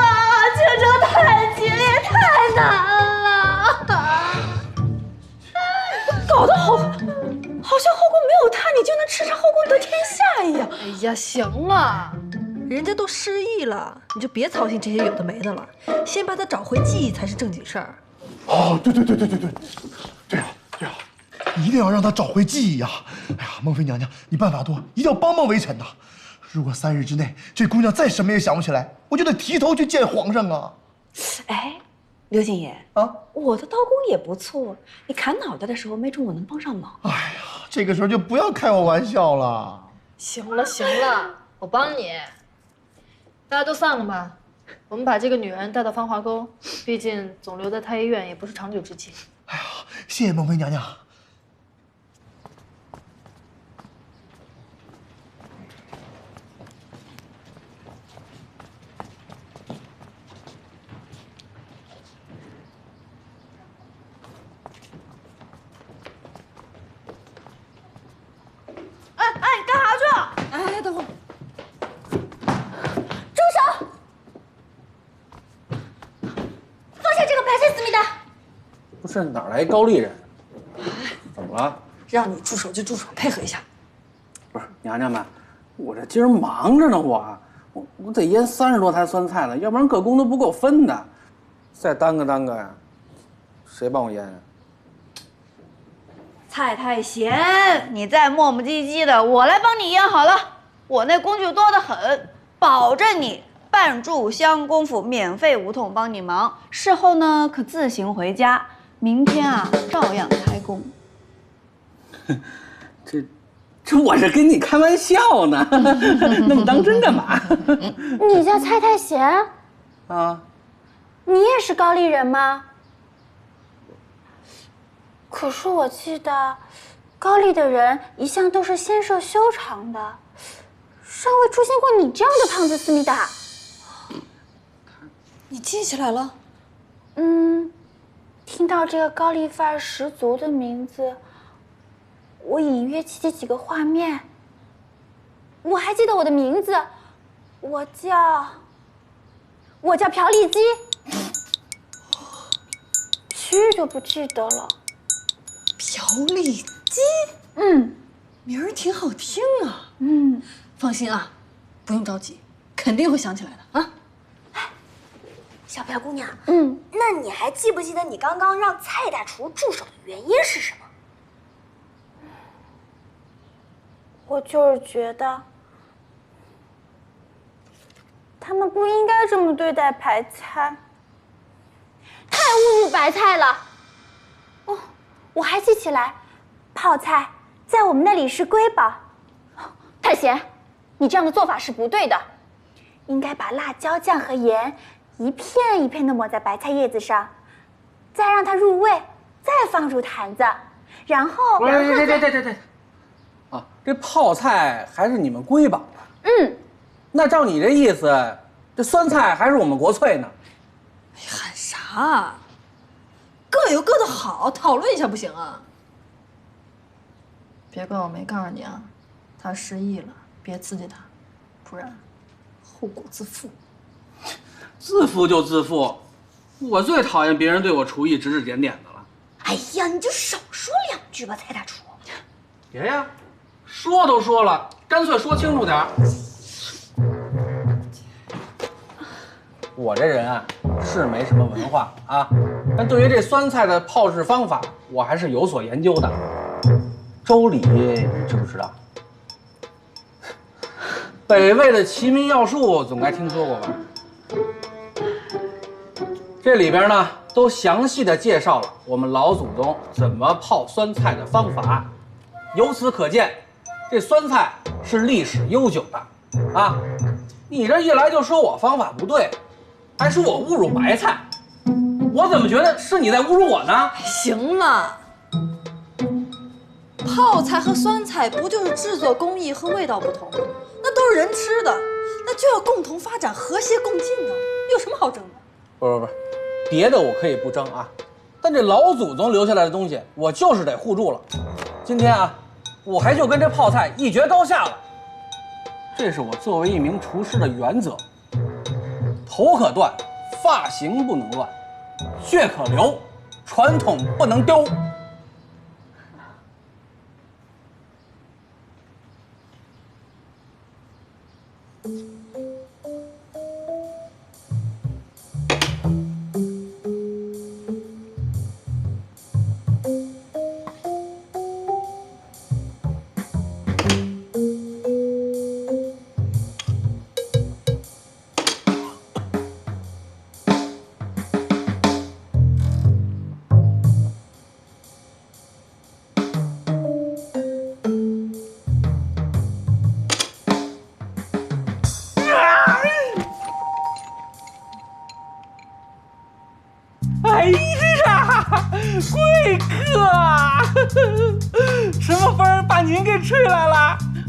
竞争太激烈，太难了，搞得好像后宫没有他，你就能叱咤后宫得天下一样。哎呀，行了，人家都失忆了，你就别操心这些有的没的了，先把他找回记忆才是正经事儿。哦，对啊，一定要让他找回记忆呀！哎呀，孟妃娘娘，你办法多，一定要帮帮微臣呐！如果3日之内这姑娘再什么也想不起来，我就得提头去见皇上啊！哎，刘景言啊，我的刀工也不错，你砍脑袋的时候，没准我能帮上忙。哎呀，这个时候就不要开我玩笑了。行了，我帮你。大家都散了吧，我们把这个女人带到芳华宫，毕竟总留在太医院也不是长久之计。哎呀，谢谢孟妃娘娘。哎，干啥去了？哎，等会儿，住手！放下这个白菜思密达。不是哪来高丽人？怎么了？让你住手就住手，配合一下。不是娘娘们，我这今儿忙着呢，我得腌30多台酸菜呢，要不然各宫都不够分的。再耽搁呀，谁帮我腌啊？蔡太贤，你再磨磨唧唧的，我来帮你腌好了。我那工具多得很，保证你半炷香功夫免费无痛帮你忙。事后呢，可自行回家。明天啊，照样开工。这我是跟你开玩笑呢，那么当真干嘛？你叫蔡太贤啊？你也是高丽人吗？可是我记得，高丽的人一向都是纤瘦修长的，尚未出现过你这样的胖子思密达。你记起来了？听到这个高丽范儿十足的名字，我隐约记起几个画面。我还记得我的名字，我叫朴丽姬，其余就不记得了。朴丽姬，名儿挺好听啊。放心啊，不用着急，肯定会想起来的啊。小朴姑娘，那你还记不记得你刚刚让蔡大厨住手的原因是什么？我就是觉得，他们不应该这么对待白菜，太侮辱白菜了。哦，我还记起来，泡菜在我们那里是瑰宝。太贤，你这样的做法是不对的，应该把辣椒酱和盐一片一片的抹在白菜叶子上，再让它入味，再放入坛子，然后对，啊，这泡菜还是你们瑰宝的。那照你这意思，这酸菜还是我们国粹呢。喊啥？各有各的好，讨论一下不行啊？别怪我没告诉你啊，他失忆了，别刺激他，不然后果自负。自负就自负，我最讨厌别人对我厨艺指指点点的了。哎呀，你就少说2句吧，蔡大厨。别呀，说都说了，干脆说清楚点儿。我这人啊，是没什么文化啊，但对于这酸菜的泡制方法，我还是有所研究的。周礼你知不知道？北魏的齐民要术总该听说过吧？这里边呢，都详细的介绍了我们老祖宗怎么泡酸菜的方法。由此可见，这酸菜是历史悠久的啊！你这一来就说我方法不对，还说我侮辱白菜，我怎么觉得是你在侮辱我呢？行了，泡菜和酸菜不就是制作工艺和味道不同，那都是人吃的，那就要共同发展，和谐共进呢，有什么好争的？不，别的我可以不争啊，但这老祖宗留下来的东西，我就是得护住了。今天啊，我还就跟这泡菜一决高下了。这是我作为一名厨师的原则：头可断，发型不能乱，血可流，传统不能丢。哎呀，贵客，什么风把您给吹来了？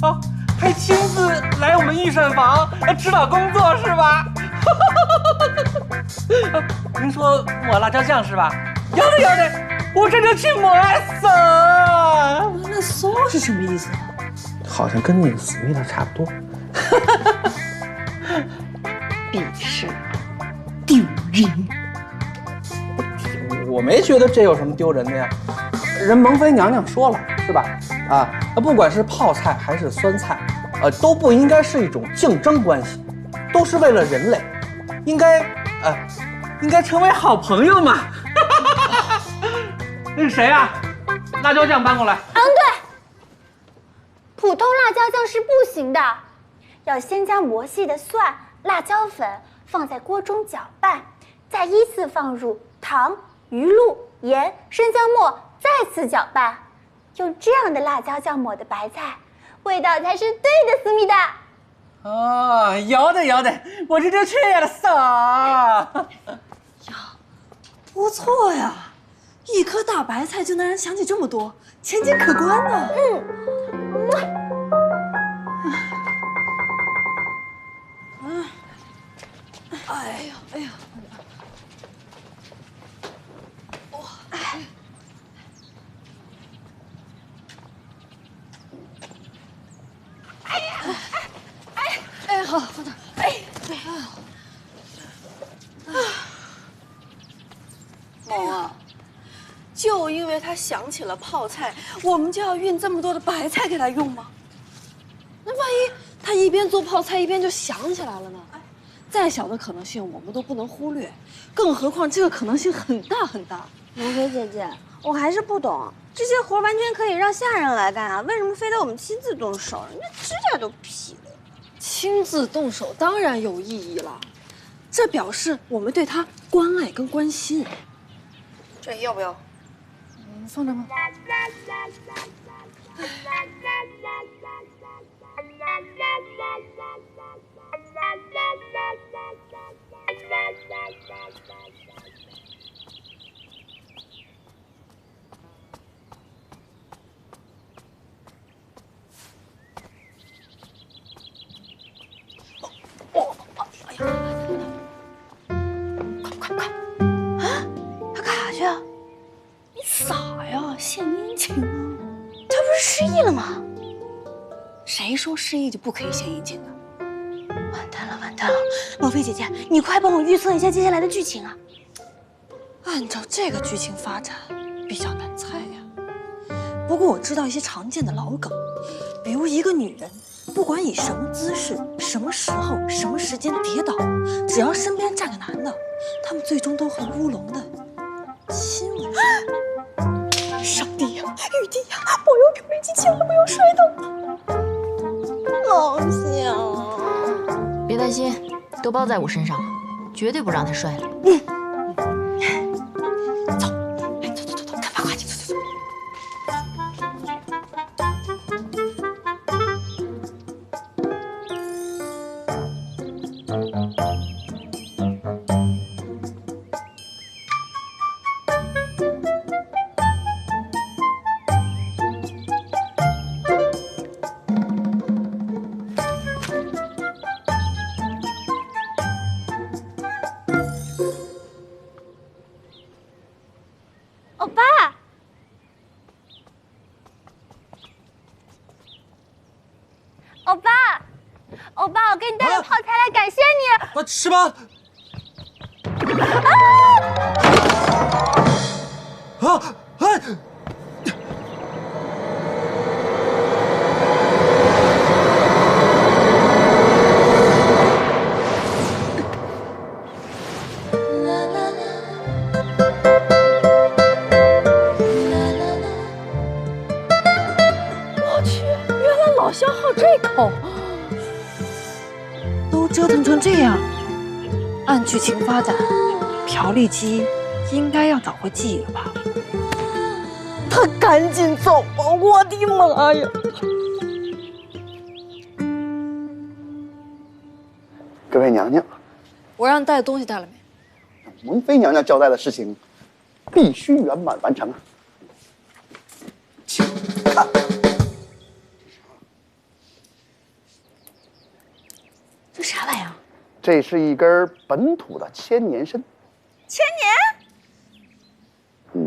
啊，还亲自来我们御膳房指导工作是吧？您说抹辣椒酱是吧？要得，我这就去抹撒。那骚是什么意思啊？好像跟那个思密达差不多。鄙视，丢人。我没觉得这有什么丢人的呀，人蒙妃娘娘说了是吧？不管是泡菜还是酸菜，都不应该是一种竞争关系，都是为了人类，应该成为好朋友嘛。那个谁啊，辣椒酱搬过来。对，普通辣椒酱是不行的，要先将磨细的蒜、辣椒粉放在锅中搅拌，再依次放入糖、鱼露、盐、生姜末，再次搅拌。用这样的辣椒酱抹的白菜，味道才是对的，思密达。哦，要得，我这就去了撒。呀，不错呀，一颗大白菜就能让人想起这么多，前景可观呢。哎呀，好，放这儿。萌啊，就因为他想起了泡菜，我们就要运这么多的白菜给他用吗？那万一他一边做泡菜一边就想起来了呢？再小的可能性我们都不能忽略，更何况这个可能性很大很大。龙飞姐姐，我还是不懂，这些活完全可以让下人来干啊，为什么非得我们亲自动手？人家指甲都劈了。亲自动手当然有意义了，这表示我们对他关爱跟关心。这要不要？放这吧。快！他干啥去啊？你傻呀，献殷勤啊！他不是失忆了吗？谁说失忆就不可以献殷勤的？完蛋了！莫非姐姐，你快帮我预测一下接下来的剧情啊！按照这个剧情发展，比较难猜呀。不过我知道一些常见的老梗，比如一个女人，不管以什么姿势、什么时候、什么时间跌倒，只要身边站个男的，他们最终都会乌龙的亲吻。上帝呀，玉帝呀，保佑表妹姐千万不要摔倒！好想。别担心，都包在我身上了，绝对不让他摔了。走，看八卦去，走。欧巴，欧巴，我给你带了泡菜来感谢你。吃吧。哎！我去，原来老乡好这口，都折腾成这样，按剧情发展，朴立基应该要找回记忆了吧？他赶紧走吧！我的妈呀！各位娘娘，我让你带的东西带了没？蒙妃娘娘交代的事情，必须圆满完成啊！请看，这啥玩意儿？这是一根本土的千年参。千年？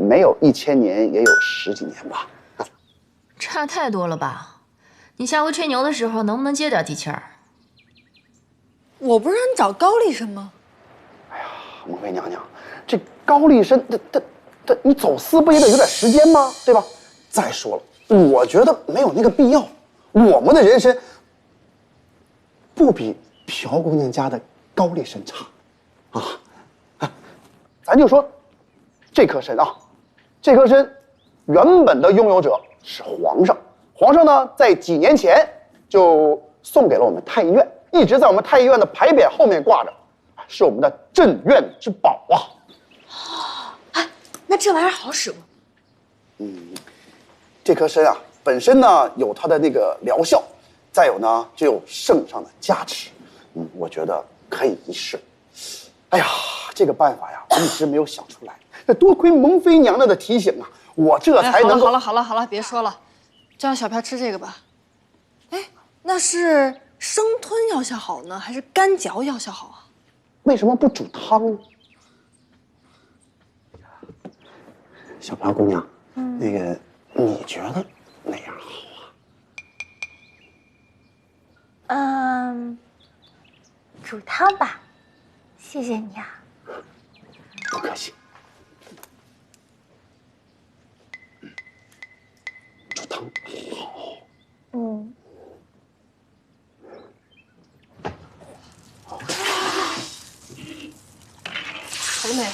没有1000年，也有10几年吧。差太多了吧？你下回吹牛的时候能不能接点地气儿？我不是让你找高丽参吗？蒙妃娘娘，这高丽参，这你走私不也得有点时间吗？对吧？再说了，我觉得没有那个必要。我们的人参不比朴姑娘家的高丽参差啊！咱就说这颗参啊，这颗参原本的拥有者是皇上，皇上呢在几年前就送给了我们太医院，一直在我们太医院的牌匾后面挂着，是我们的镇院之宝啊！哎，那这玩意儿好使吗？这颗参啊，本身呢有它的那个疗效，再有呢就有圣上的加持，我觉得可以一试。哎呀，这个办法呀，我一直没有想出来，那多亏蒙妃娘娘的提醒啊，我这才能够。好了，别说了，就让小飘吃这个吧。哎，那是生吞药效好呢，还是干嚼药效好啊？为什么不煮汤呢？小飘姑娘，那个你觉得哪样好？煮汤吧，谢谢你啊。不客气。煮汤好。好了没？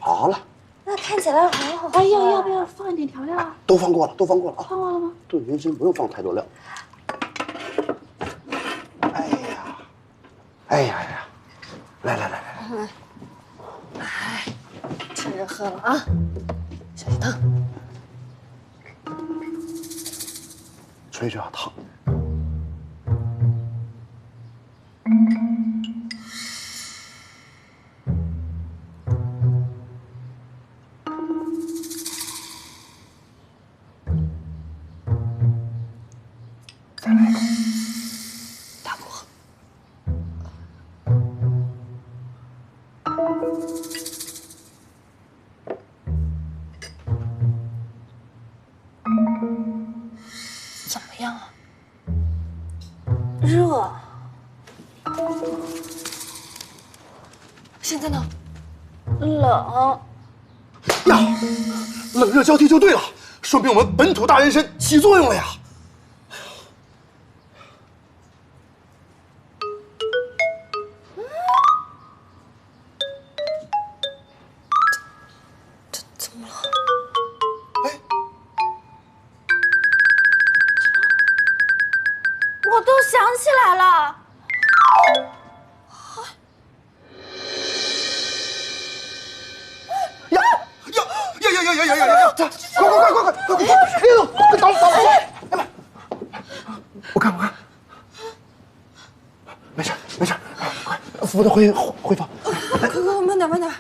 好了。那看起来很好。哎呀，要不要放一点调料啊？都放过了啊。放过了吗？炖人参不用放太多料。哎呀，来，趁热喝了啊，小心烫。吹着要烫。再来一口。大锅喝。怎么样啊？热。现在呢？冷。呀，冷热交替就对了，说明我们本土大人参起作用了呀！这怎么了？我都想起来了。呀！快！倒！我看，没事，快，扶他回房。快，慢点。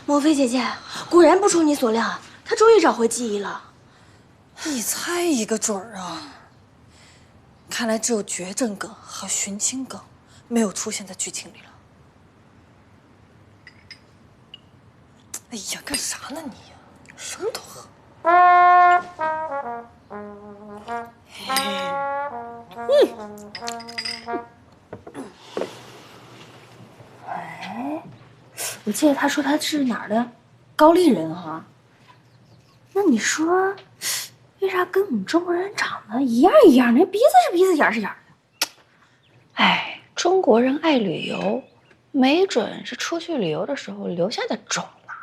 莫非姐姐，果然不出你所料，她终于找回记忆了。一猜一个准儿啊！看来只有绝症梗和寻亲梗没有出现在剧情里了。哎呀，干啥呢你？什么都喝。哎，我记得他说他是哪儿的高丽人哈。那你说，为啥跟我们中国人长得一样一样的？鼻子是鼻子，眼是眼的。哎，中国人爱旅游，没准是出去旅游的时候留下的种呢。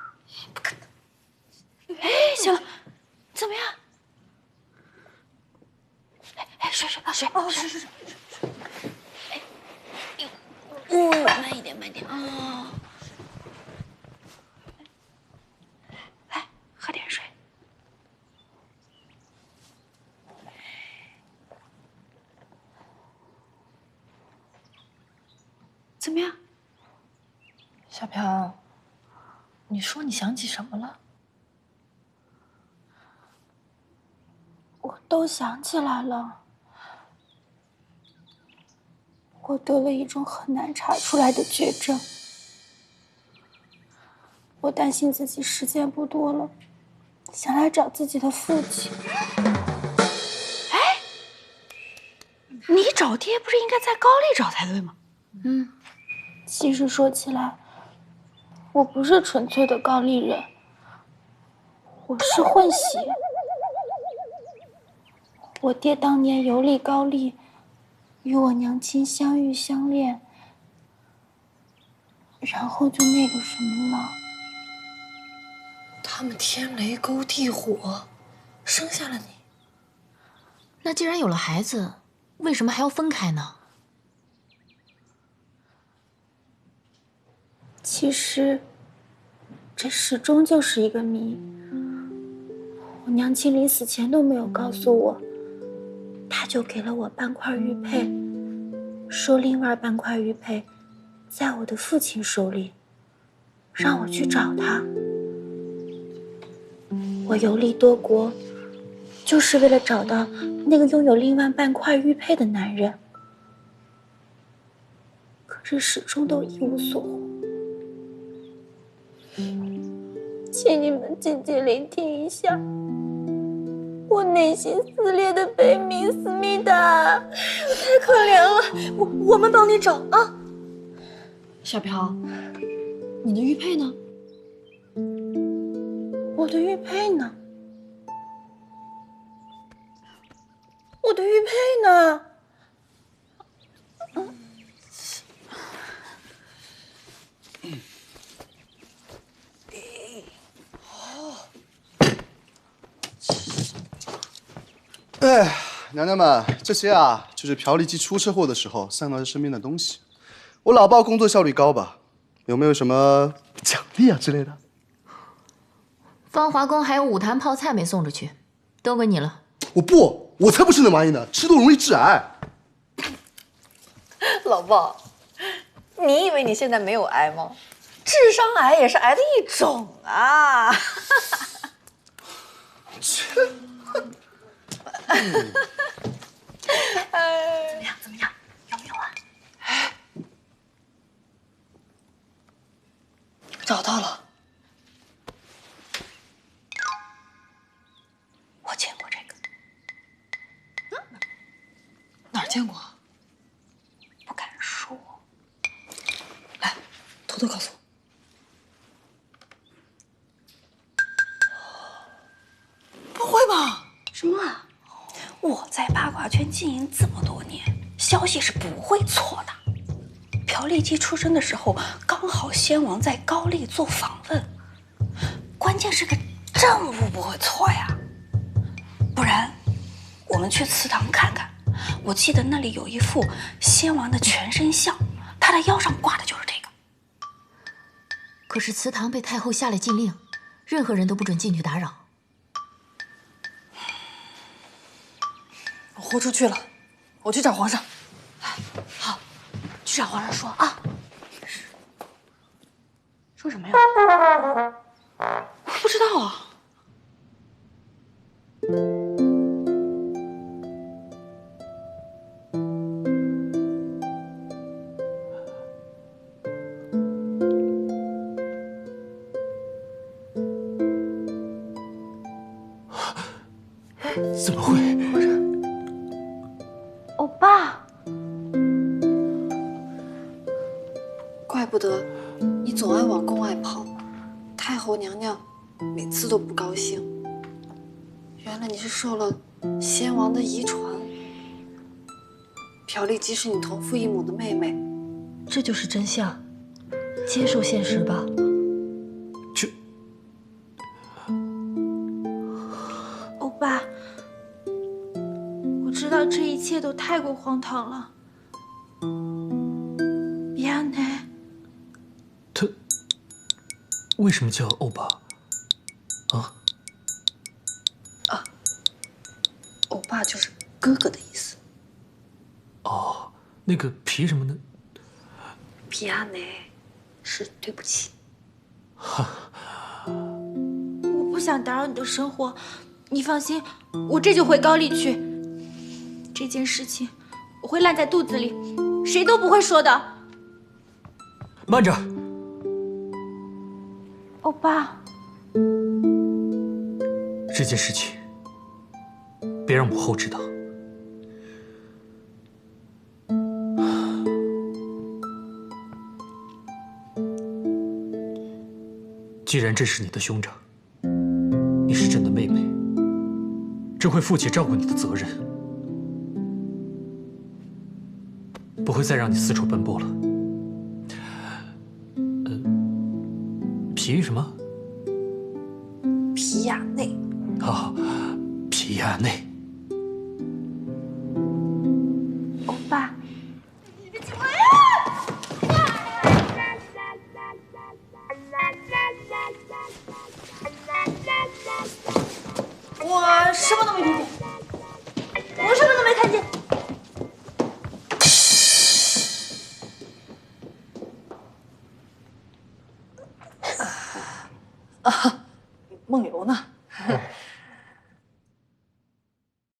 不可能。哎，行了，怎么样？哎，水，哦，水。哎，慢一点啊。来，喝点水。怎么样？小飘，你说你想起什么了？我都想起来了。我得了一种很难查出来的绝症，我担心自己时间不多了，想来找自己的父亲。哎，你找爹不是应该在高丽找才对吗？其实说起来，我不是纯粹的高丽人，我是混血。我爹当年游历高丽，与我娘亲相遇相恋，然后就那个什么了。他们天雷勾地火，生下了你。那既然有了孩子，为什么还要分开呢？其实，这始终就是一个谜。我娘亲临死前都没有告诉我，她就给了我半块玉佩，说另外半块玉佩在我的父亲手里，让我去找他。我游历多国，就是为了找到那个拥有另外半块玉佩的男人，可是始终都一无所获。请你们静静聆听一下我内心撕裂的悲鸣，思密达，太可怜了，我们帮你找啊。小飘，你的玉佩呢？我的玉佩呢？我的玉佩呢？哎，娘娘们，这些啊，就是朴立基出车祸的时候散落在身边的东西。我老鲍工作效率高吧？有没有什么奖励啊之类的？芳华宫还有5坛泡菜没送出去，都归你了。我才不吃那玩意呢，吃多容易致癌。老鲍，你以为你现在没有癌吗？智商癌也是癌的一种啊！怎么样？有没有啊？找到了，我见过这个。哪儿见过？不敢说。来，偷偷告诉我。不会吧？什么啊？我在八卦圈经营这么多年，消息是不会错的。朴立基出生的时候，刚好先王在高丽做访问，关键是个政务不会错呀。不然，我们去祠堂看看，我记得那里有一幅先王的全身像，他的腰上挂的就是这个。可是祠堂被太后下了禁令，任何人都不准进去打扰。我豁出去了，我去找皇上。好，去找皇上说啊。说什么呀？不知道啊。怎么会？欧巴，怪不得你总爱往宫外跑，太后娘娘每次都不高兴。原来你是受了先王的遗传。朴丽姬是你同父异母的妹妹，这就是真相，接受现实吧。欧巴，我知道这一切都太过荒唐了。미안해。他为什么叫欧巴？欧巴就是哥哥的意思。哦，那个皮什么的。미안해是对不起。我不想打扰你的生活，你放心，我这就回高丽去。这件事情我会烂在肚子里，谁都不会说的。慢着，欧巴，这件事情别让母后知道。既然这是你的兄长，你是朕的妹妹，朕会负起照顾你的责任，不会再让你四处奔波了。皮什么？皮亚内。啊，皮亚内。欧巴，我什么都没听见，我什么都没看见。梦游呢？